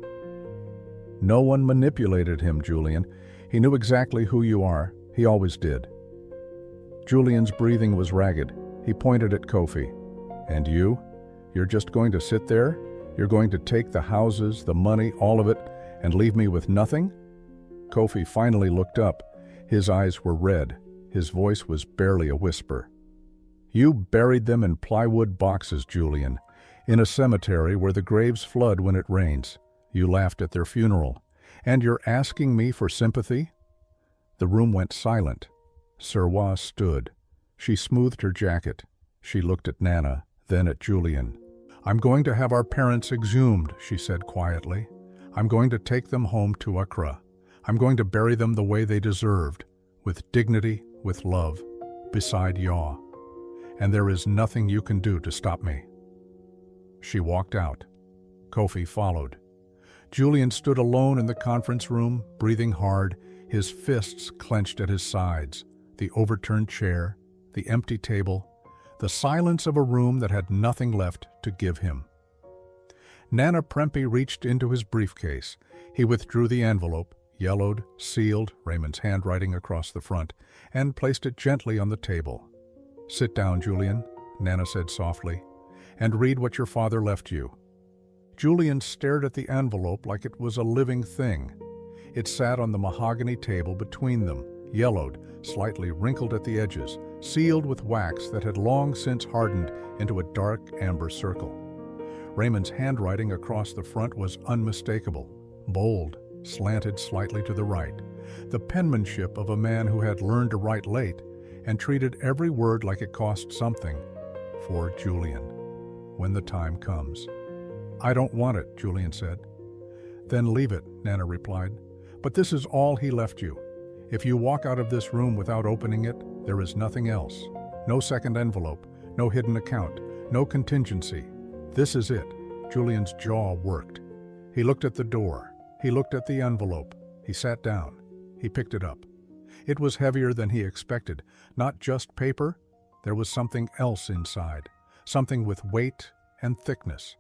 "No one manipulated him, Julian. He knew exactly who you are. He always did." Julian's breathing was ragged. He pointed at Kofi. "And you? You're just going to sit there? You're going to take the houses, the money, all of it, and leave me with nothing?" Kofi finally looked up. His eyes were red. His voice was barely a whisper. "You buried them in plywood boxes, Julian, in a cemetery where the graves flood when it rains. You laughed at their funeral. And you're asking me for sympathy?" The room went silent. Serwa stood. She smoothed her jacket. She looked at Nana, then at Julian. "I'm going to have our parents exhumed," she said quietly. "I'm going to take them home to Accra. I'm going to bury them the way they deserved, with dignity, with love, beside Yaw. And there is nothing you can do to stop me." She walked out. Kofi followed. Julian stood alone in the conference room, breathing hard, his fists clenched at his sides, the overturned chair, the empty table, the silence of a room that had nothing left to give him. Nana Prempeh reached into his briefcase. He withdrew the envelope, yellowed, sealed, Raymond's handwriting across the front, and placed it gently on the table. "Sit down, Julian," Nana said softly, "and read what your father left you." Julian stared at the envelope like it was a living thing. It sat on the mahogany table between them, yellowed, slightly wrinkled at the edges, sealed with wax that had long since hardened into a dark amber circle. Raymond's handwriting across the front was unmistakable, bold, slanted slightly to the right, the penmanship of a man who had learned to write late and treated every word like it cost something. "For Julian, when the time comes." "I don't want it," Julian said. "Then leave it," Nana replied. "But this is all he left you. If you walk out of this room without opening it, there is nothing else. No second envelope, no hidden account, no contingency. This is it." Julian's jaw worked. He looked at the door. He looked at the envelope. He sat down. He picked it up. It was heavier than he expected. Not just paper. There was something else inside. Something with weight and thickness.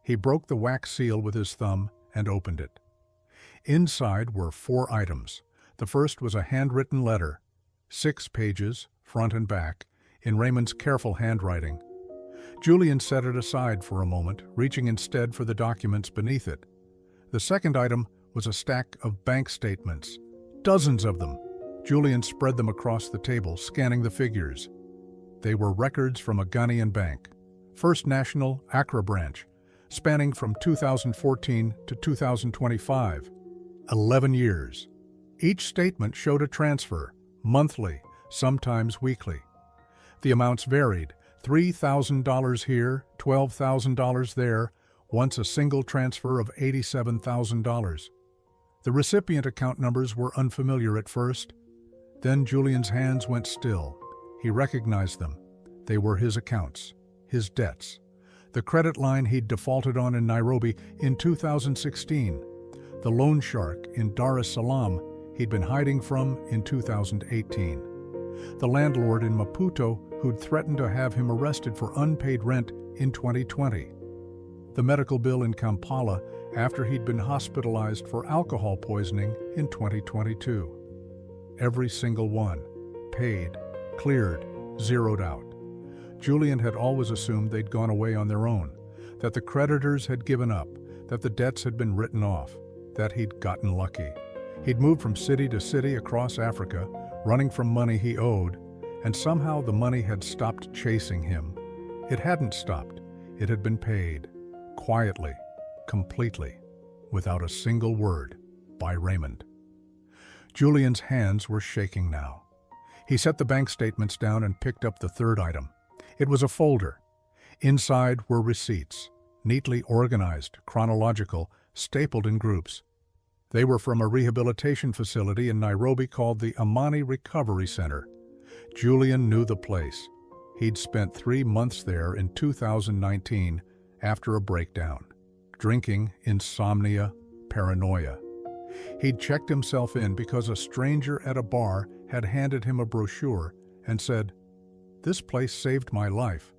He broke the wax seal with his thumb and opened it. Inside were 4 items. The first was a handwritten letter, 6 pages, front and back, in Raymond's careful handwriting. Julian set it aside for a moment, reaching instead for the documents beneath it. The second item was a stack of bank statements, dozens of them. Julian spread them across the table, scanning the figures. They were records from a Ghanaian bank, First National Accra branch, spanning from 2014 to 2025. 11 years. Each statement showed a transfer, monthly, sometimes weekly. The amounts varied, $3,000 here, $12,000 there, once a single transfer of $87,000. The recipient account numbers were unfamiliar at first. Then Julian's hands went still. He recognized them. They were his accounts, his debts. The credit line he'd defaulted on in Nairobi in 2016. The loan shark in Dar es Salaam he'd been hiding from in 2018. The landlord in Maputo who'd threatened to have him arrested for unpaid rent in 2020. The medical bill in Kampala after he'd been hospitalized for alcohol poisoning in 2022. Every single one. Paid, cleared, zeroed out. Julian had always assumed they'd gone away on their own, that the creditors had given up, that the debts had been written off, that he'd gotten lucky. He'd moved from city to city across Africa, running from money he owed, and somehow the money had stopped chasing him. It hadn't stopped. It had been paid, quietly, completely, without a single word, by Raymond. Julian's hands were shaking now. He set the bank statements down and picked up the third item. It was a folder. Inside were receipts, neatly organized, chronological, stapled in groups. They were from a rehabilitation facility in Nairobi called the Amani Recovery Center. Julian knew the place. He'd spent 3 months there in 2019 after a breakdown. Drinking, insomnia, paranoia. He'd checked himself in because a stranger at a bar had handed him a brochure and said, "This place saved my life."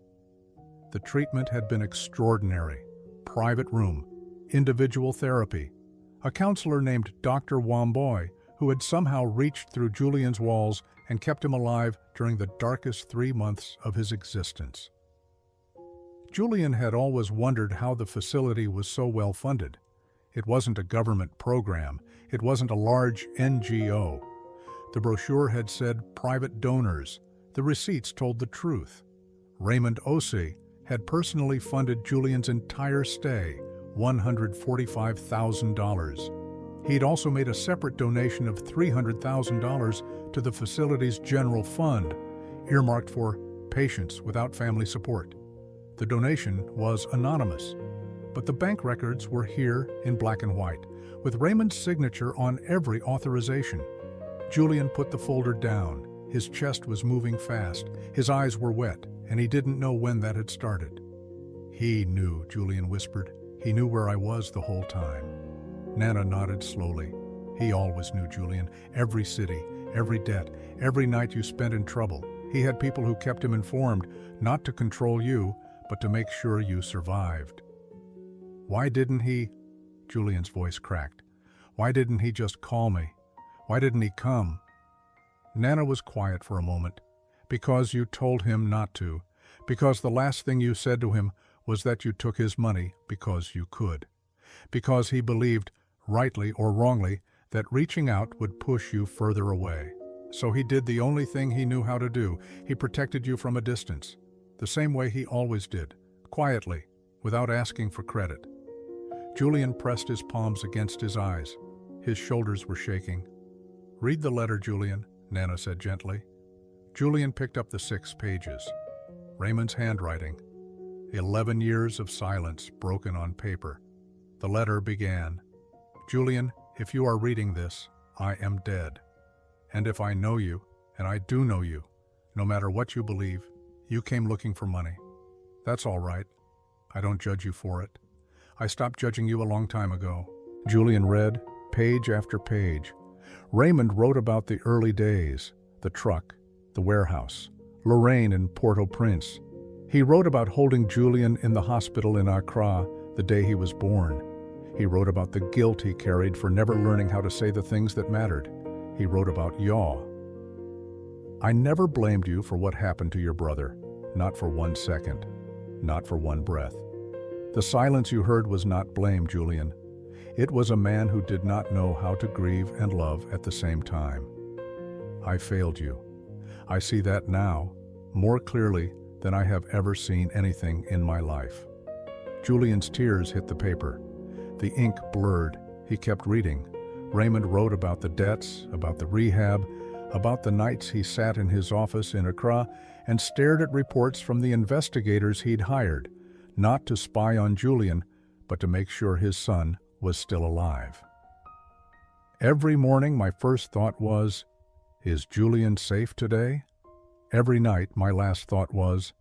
The treatment had been extraordinary. Private room, individual therapy. A counselor named Dr. Wamboy, who had somehow reached through Julian's walls and kept him alive during the darkest 3 months of his existence. Julian had always wondered how the facility was so well funded. It wasn't a government program. It wasn't a large NGO. The brochure had said private donors. The receipts told the truth. Raymond Osei had personally funded Julian's entire stay, $145,000. He'd also made a separate donation of $300,000 to the facility's general fund, earmarked for patients without family support. The donation was anonymous, but the bank records were here in black and white, with Raymond's signature on every authorization. Julian put the folder down. His chest was moving fast, his eyes were wet, and he didn't know when that had started. "He knew," Julian whispered. "He knew where I was the whole time." Nana nodded slowly. "He always knew, Julian. Every city, every debt, every night you spent in trouble. He had people who kept him informed, not to control you, but to make sure you survived." "Why didn't he?" Julian's voice cracked. "Why didn't he just call me? Why didn't he come?" Nana was quiet for a moment. "Because you told him not to. Because the last thing you said to him was that you took his money because you could. Because he believed, rightly or wrongly, that reaching out would push you further away. So he did the only thing he knew how to do. He protected you from a distance. The same way he always did, quietly, without asking for credit." Julian pressed his palms against his eyes. His shoulders were shaking. "Read the letter, Julian," Nana said gently. Julian picked up the 6 pages. Raymond's handwriting. 11 years of silence broken on paper. The letter began, "Julian, if you are reading this, I am dead. And if I know you, and I do know you, no matter what you believe, you came looking for money. That's all right. I don't judge you for it. I stopped judging you a long time ago." Julian read, page after page. Raymond wrote about the early days, the truck, the warehouse, Lorraine in Port-au-Prince. He wrote about holding Julian in the hospital in Accra the day he was born. He wrote about the guilt he carried for never learning how to say the things that mattered. He wrote about yaw. "I never blamed you for what happened to your brother, not for 1 second. not for one breath. The silence you heard was not blame, Julian. It was a man who did not know how to grieve and love at the same time. I failed you. I see that now, more clearly than I have ever seen anything in my life. Julian's tears hit the paper. The ink blurred. He kept reading. Raymond wrote about the debts, about the rehab, about the nights he sat in his office in Accra and stared at reports from the investigators he'd hired, not to spy on Julian, but to make sure his son was still alive. Every morning my first thought was, is Julian safe today? Every night my last thought was,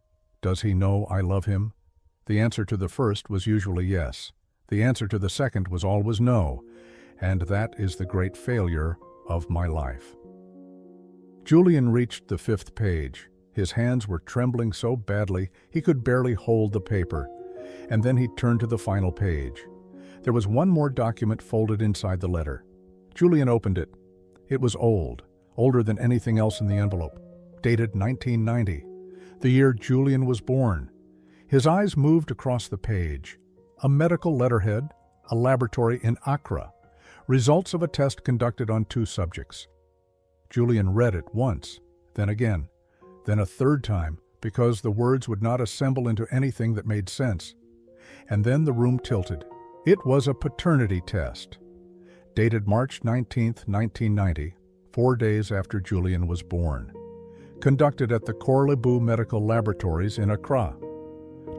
does he know I love him? The answer to the first was usually yes. The answer to the second was always no, and that is the great failure of my life. Julian reached the 5th page. His hands were trembling so badly he could barely hold the paper, and then he turned to the final page. There was one more document folded inside the letter. Julian opened it. It was old, older than anything else in the envelope, dated 1990, the year Julian was born. His eyes moved across the page. A medical letterhead, a laboratory in Accra, results of a test conducted on 2 subjects. Julian read it once, then again, then a third time, because the words would not assemble into anything that made sense. And then the room tilted. It was a paternity test. Dated March 19, 1990, 4 days after Julian was born. Conducted at the Korlebu Medical Laboratories in Accra.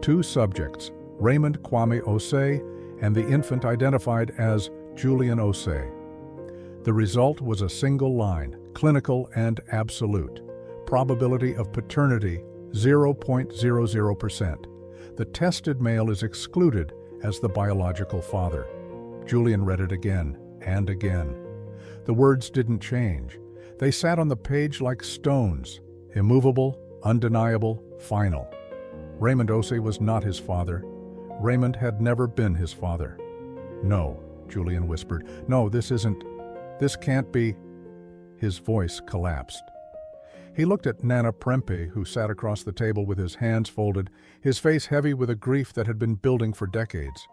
2 subjects, Raymond Kwame Osei and the infant identified as Julian Osei. The result was a single line, clinical and absolute. Probability of paternity, 0.00%. The tested male is excluded as the biological father. Julian read it again and again. The words didn't change. They sat on the page like stones, immovable, undeniable, final. Raymond Osei was not his father. Raymond had never been his father. No, Julian whispered. No, this can't be. His voice collapsed. He looked at Nana Prempe, who sat across the table with his hands folded, his face heavy with a grief that had been building for decades.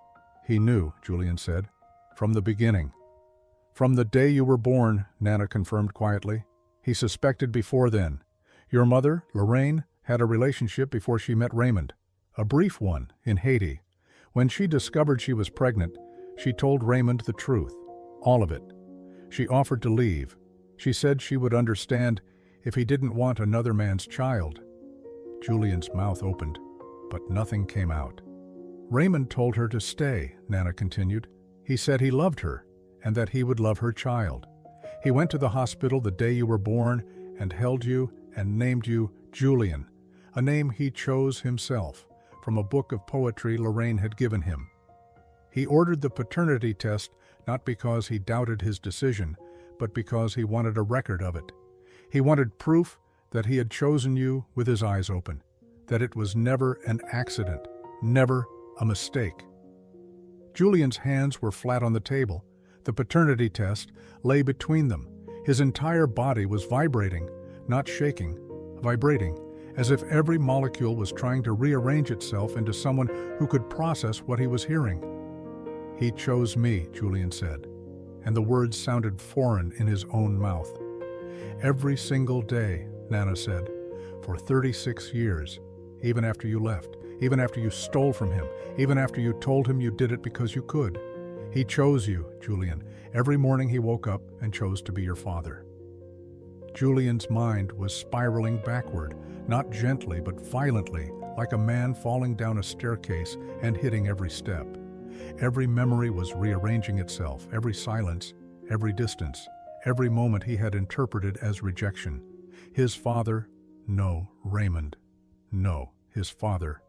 He knew, Julian said, from the beginning. From the day you were born, Nana confirmed quietly. He suspected before then. Your mother, Lorraine, had a relationship before she met Raymond. A brief one, in Haiti. When she discovered she was pregnant, she told Raymond the truth. All of it. She offered to leave. She said she would understand if he didn't want another man's child. Julian's mouth opened, but nothing came out. Raymond told her to stay, Nana continued. He said he loved her, and that he would love her child. He went to the hospital the day you were born and held you and named you Julian, a name he chose himself from a book of poetry Lorraine had given him. He ordered the paternity test not because he doubted his decision, but because he wanted a record of it. He wanted proof that he had chosen you with his eyes open, that it was never an accident, never a mistake. Julian's hands were flat on the table. The paternity test lay between them. His entire body was vibrating, not shaking, vibrating, as if every molecule was trying to rearrange itself into someone who could process what he was hearing. He chose me, Julian said, and the words sounded foreign in his own mouth. Every single day, Nana said, for 36 years, even after you left, even after you stole from him, even after you told him you did it because you could. He chose you, Julian. Every morning he woke up and chose to be your father. Julian's mind was spiraling backward, not gently but violently, like a man falling down a staircase and hitting every step. Every memory was rearranging itself, every silence, every distance, every moment he had interpreted as rejection. His father, no, Raymond, no, his father,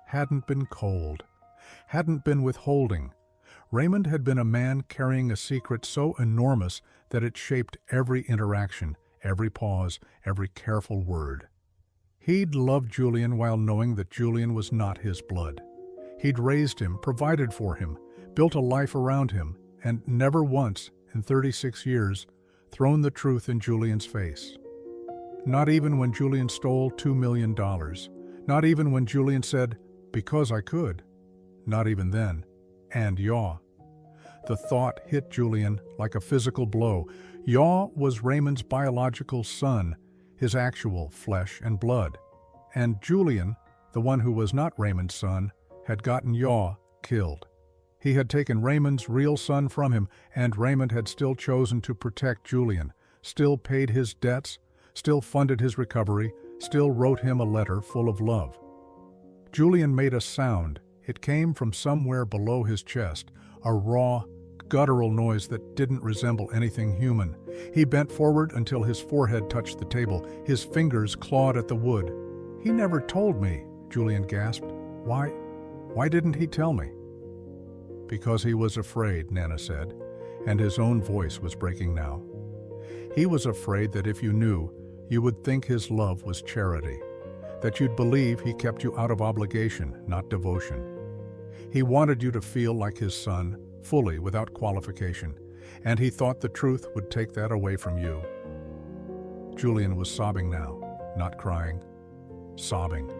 hadn't been cold, hadn't been withholding. Raymond had been a man carrying a secret so enormous that it shaped every interaction, every pause, every careful word. He'd loved Julian while knowing that Julian was not his blood. He'd raised him, provided for him, built a life around him, and never once, in 36 years, thrown the truth in Julian's face. Not even when Julian stole $2 million. Not even when Julian said, Because I could. Not even then. And Yaw. The thought hit Julian like a physical blow. Yaw was Raymond's biological son, his actual flesh and blood. And Julian, the one who was not Raymond's son, had gotten Yaw killed. He had taken Raymond's real son from him, and Raymond had still chosen to protect Julian, still paid his debts, still funded his recovery, still wrote him a letter full of love. Julian made a sound. It came from somewhere below his chest, a raw, guttural noise that didn't resemble anything human. He bent forward until his forehead touched the table. His fingers clawed at the wood. "He never told me," Julian gasped. Why didn't he tell me?" "Because he was afraid," Nana said, and his own voice was breaking now. "He was afraid that if you knew, you would think his love was charity, that you'd believe he kept you out of obligation, not devotion. He wanted you to feel like his son, fully, without qualification, and he thought the truth would take that away from you." Julian was sobbing now, not crying. Sobbing.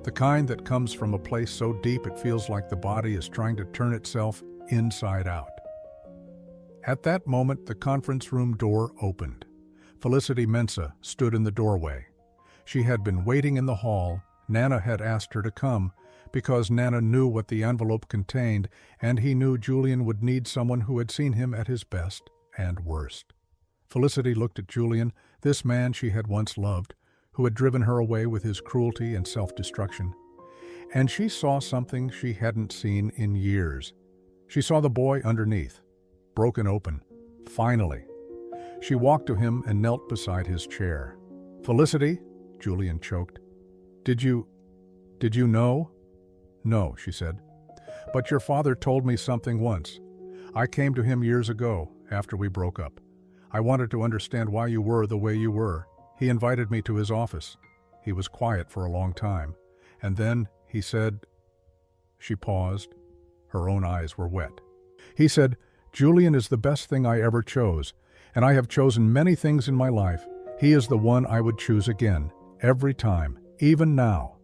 The kind that comes from a place so deep it feels like the body is trying to turn itself inside out. At that moment, the conference room door opened. Felicity Mensah stood in the doorway. She had been waiting in the hall. Nana had asked her to come, because Nana knew what the envelope contained, and he knew Julian would need someone who had seen him at his best and worst. Felicity looked at Julian, this man she had once loved, who had driven her away with his cruelty and self-destruction. And she saw something she hadn't seen in years. She saw the boy underneath, broken open. Finally. She walked to him and knelt beside his chair. "Felicity," Julian choked. Did you know?" "No," she said. "But your father told me something once. I came to him years ago, after we broke up. I wanted to understand why you were the way you were. He invited me to his office. He was quiet for a long time. And then he said—" She paused. Her own eyes were wet. "He said, 'Julian is the best thing I ever chose, and I have chosen many things in my life. He is the one I would choose again, every time, even now.'"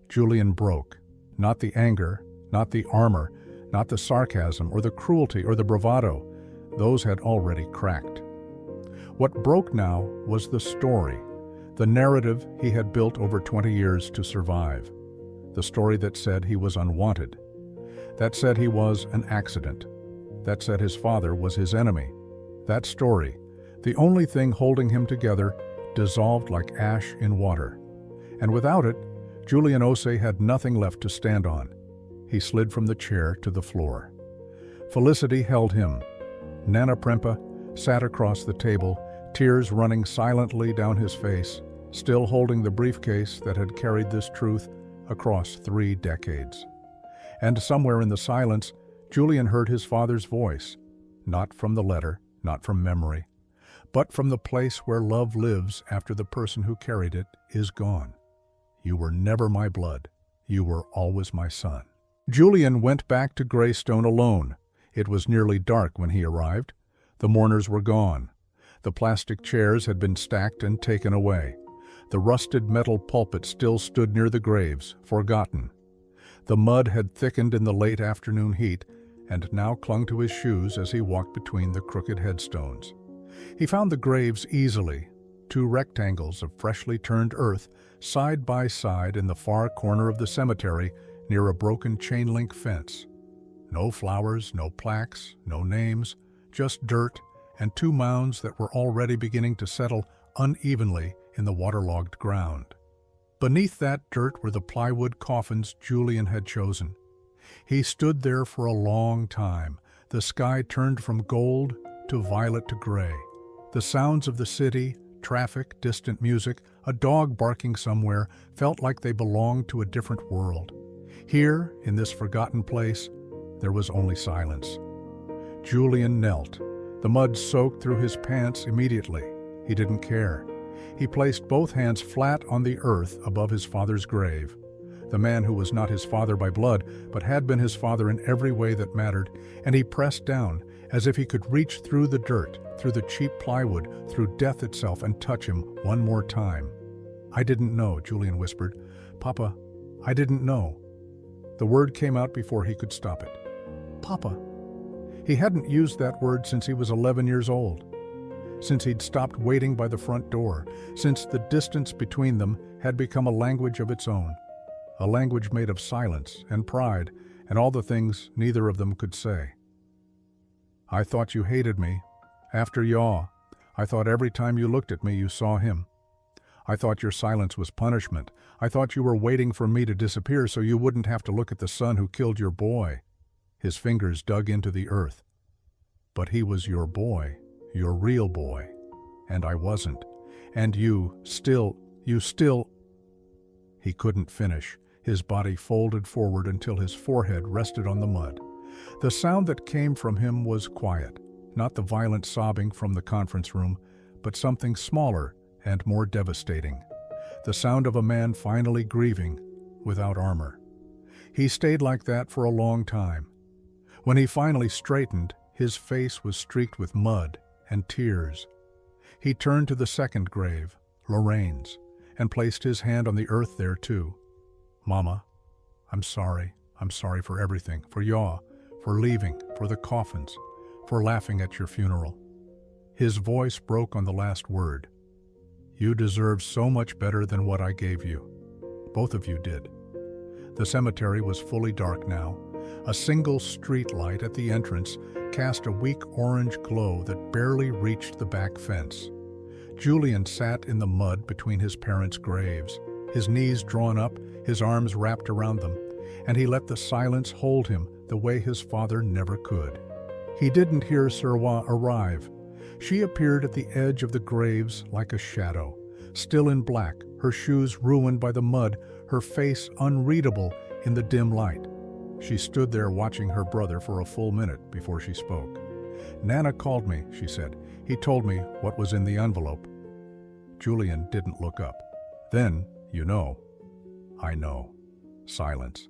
Julian broke. Not the anger, not the armor, not the sarcasm or the cruelty or the bravado. Those had already cracked. What broke now was the story, the narrative he had built over 20 years to survive. The story that said he was unwanted, that said he was an accident, that said his father was his enemy. That story, the only thing holding him together, dissolved like ash in water. And without it, Julian Osei had nothing left to stand on. He slid from the chair to the floor. Felicity held him. Nana Prempa sat across the table, tears running silently down his face, still holding the briefcase that had carried this truth across 3 decades. And somewhere in the silence, Julian heard his father's voice, not from the letter, not from memory, but from the place where love lives after the person who carried it is gone. "You were never my blood. You were always my son." Julian went back to Greystone alone. It was nearly dark when he arrived. The mourners were gone. The plastic chairs had been stacked and taken away. The rusted metal pulpit still stood near the graves, forgotten. The mud had thickened in the late afternoon heat and now clung to his shoes as he walked between the crooked headstones. He found the graves easily, 2 rectangles of freshly turned earth, side by side in the far corner of the cemetery near a broken chain-link fence. No flowers, no plaques, no names, just dirt and 2 mounds that were already beginning to settle unevenly in the waterlogged ground. Beneath that dirt were the plywood coffins Julian had chosen. He stood there for a long time. The sky turned from gold to violet to gray. The sounds of the city, traffic, distant music, a dog barking somewhere, felt like they belonged to a different world. Here, in this forgotten place, there was only silence. Julian knelt. The mud soaked through his pants immediately. He didn't care. He placed both hands flat on the earth above his father's grave. The man who was not his father by blood, but had been his father in every way that mattered, and he pressed down, as if he could reach through the dirt, through the cheap plywood, through death itself, and touch him one more time. "I didn't know," Julian whispered. "Papa, I didn't know. The word came out before he could stop it. Papa. He hadn't used that word since he was 11 years old. Since he'd stopped waiting by the front door, since the distance between them had become a language of its own, a language made of silence and pride and all the things neither of them could say. I thought you hated me. After Yaw, I thought every time you looked at me you saw him. I thought your silence was punishment. I thought you were waiting for me to disappear so you wouldn't have to look at the son who killed your boy. His fingers dug into the earth. But he was your boy, your real boy, and I wasn't. And you still... He couldn't finish. His body folded forward until his forehead rested on the mud. The sound that came from him was quiet, not the violent sobbing from the conference room, but something smaller and more devastating. The sound of a man finally grieving without armor. He stayed like that for a long time. When he finally straightened, his face was streaked with mud and tears. He turned to the second grave, Lorraine's, and placed his hand on the earth there too. Mama, I'm sorry. I'm sorry for everything, for Yaw, for leaving, for the coffins, for laughing at your funeral. His voice broke on the last word. You deserve so much better than what I gave you. Both of you did. The cemetery was fully dark now. A single street light at the entrance cast a weak orange glow that barely reached the back fence. Julian sat in the mud between his parents' graves, his knees drawn up, his arms wrapped around them, and he let the silence hold him the way his father never could. He didn't hear Serwa arrive. She appeared at the edge of the graves like a shadow, still in black, her shoes ruined by the mud, her face unreadable in the dim light. She stood there watching her brother for a full minute before she spoke. Nana called me, she said. He told me what was in the envelope. Julian didn't look up. Then, you know. I know. Silence.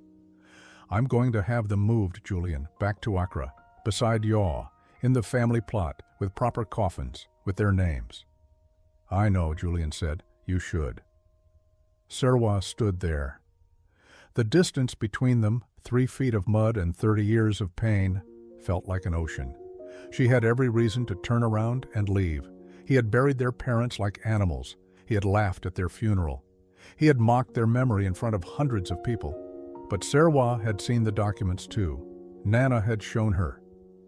I'm going to have them moved, Julian, back to Accra, beside Yaw, in the family plot, with proper coffins, with their names. I know, Julian said. You should. Serwa stood there. The distance between them, 3 feet of mud and 30 years of pain, felt like an ocean. She had every reason to turn around and leave. He had buried their parents like animals. He had laughed at their funeral. He had mocked their memory in front of hundreds of people. But Serwa had seen the documents too. Nana had shown her.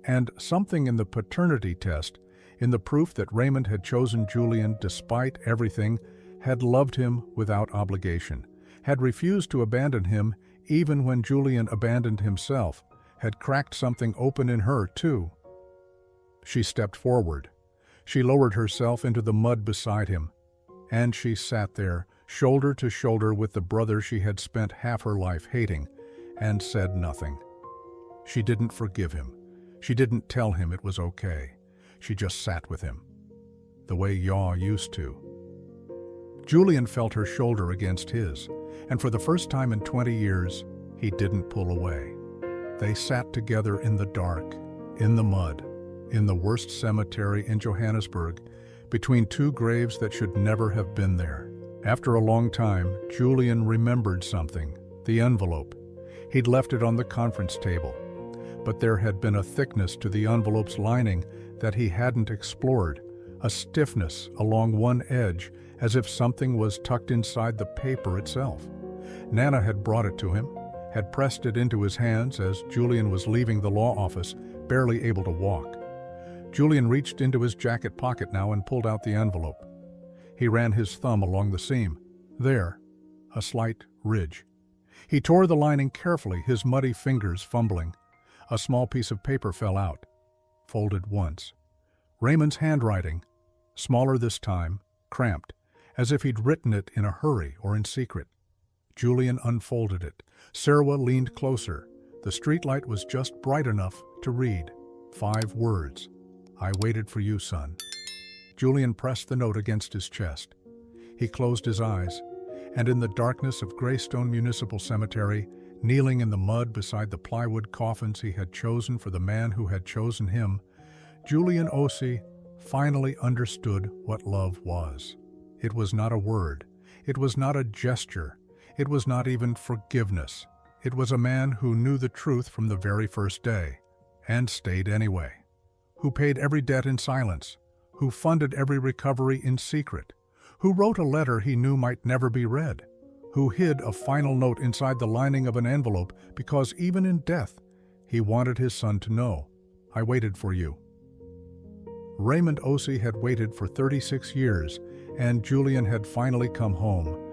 And something in the paternity test, in the proof that Raymond had chosen Julian despite everything, had loved him without obligation, had refused to abandon him even when Julian abandoned himself, had cracked something open in her too. She stepped forward. She lowered herself into the mud beside him, and she sat there, shoulder to shoulder with the brother she had spent half her life hating, and said nothing. She didn't forgive him. She didn't tell him it was okay. She just sat with him, the way Yaw used to. Julian felt her shoulder against his, and for the first time in 20 years, he didn't pull away. They sat together in the dark, in the mud, in the worst cemetery in Johannesburg, between 2 graves that should never have been there. After a long time, Julian remembered something, the envelope. He'd left it on the conference table, but there had been a thickness to the envelope's lining that he hadn't explored, a stiffness along one edge, as if something was tucked inside the paper itself. Nana had brought it to him, had pressed it into his hands as Julian was leaving the law office, barely able to walk. Julian reached into his jacket pocket now and pulled out the envelope. He ran his thumb along the seam. There, a slight ridge. He tore the lining carefully, his muddy fingers fumbling. A small piece of paper fell out, folded once. Raymond's handwriting, smaller this time, cramped, as if he'd written it in a hurry or in secret. Julian unfolded it. Serwa leaned closer. The streetlight was just bright enough to read. 5 words. I waited for you, son. Julian pressed the note against his chest. He closed his eyes, and in the darkness of Greystone Municipal Cemetery, kneeling in the mud beside the plywood coffins he had chosen for the man who had chosen him, Julian Osei finally understood what love was. It was not a word. It was not a gesture. It was not even forgiveness. It was a man who knew the truth from the very first day, and stayed anyway, who paid every debt in silence, who funded every recovery in secret, who wrote a letter he knew might never be read, who hid a final note inside the lining of an envelope because even in death, he wanted his son to know, "I waited for you." Raymond Osei had waited for 36 years, and Julian had finally come home,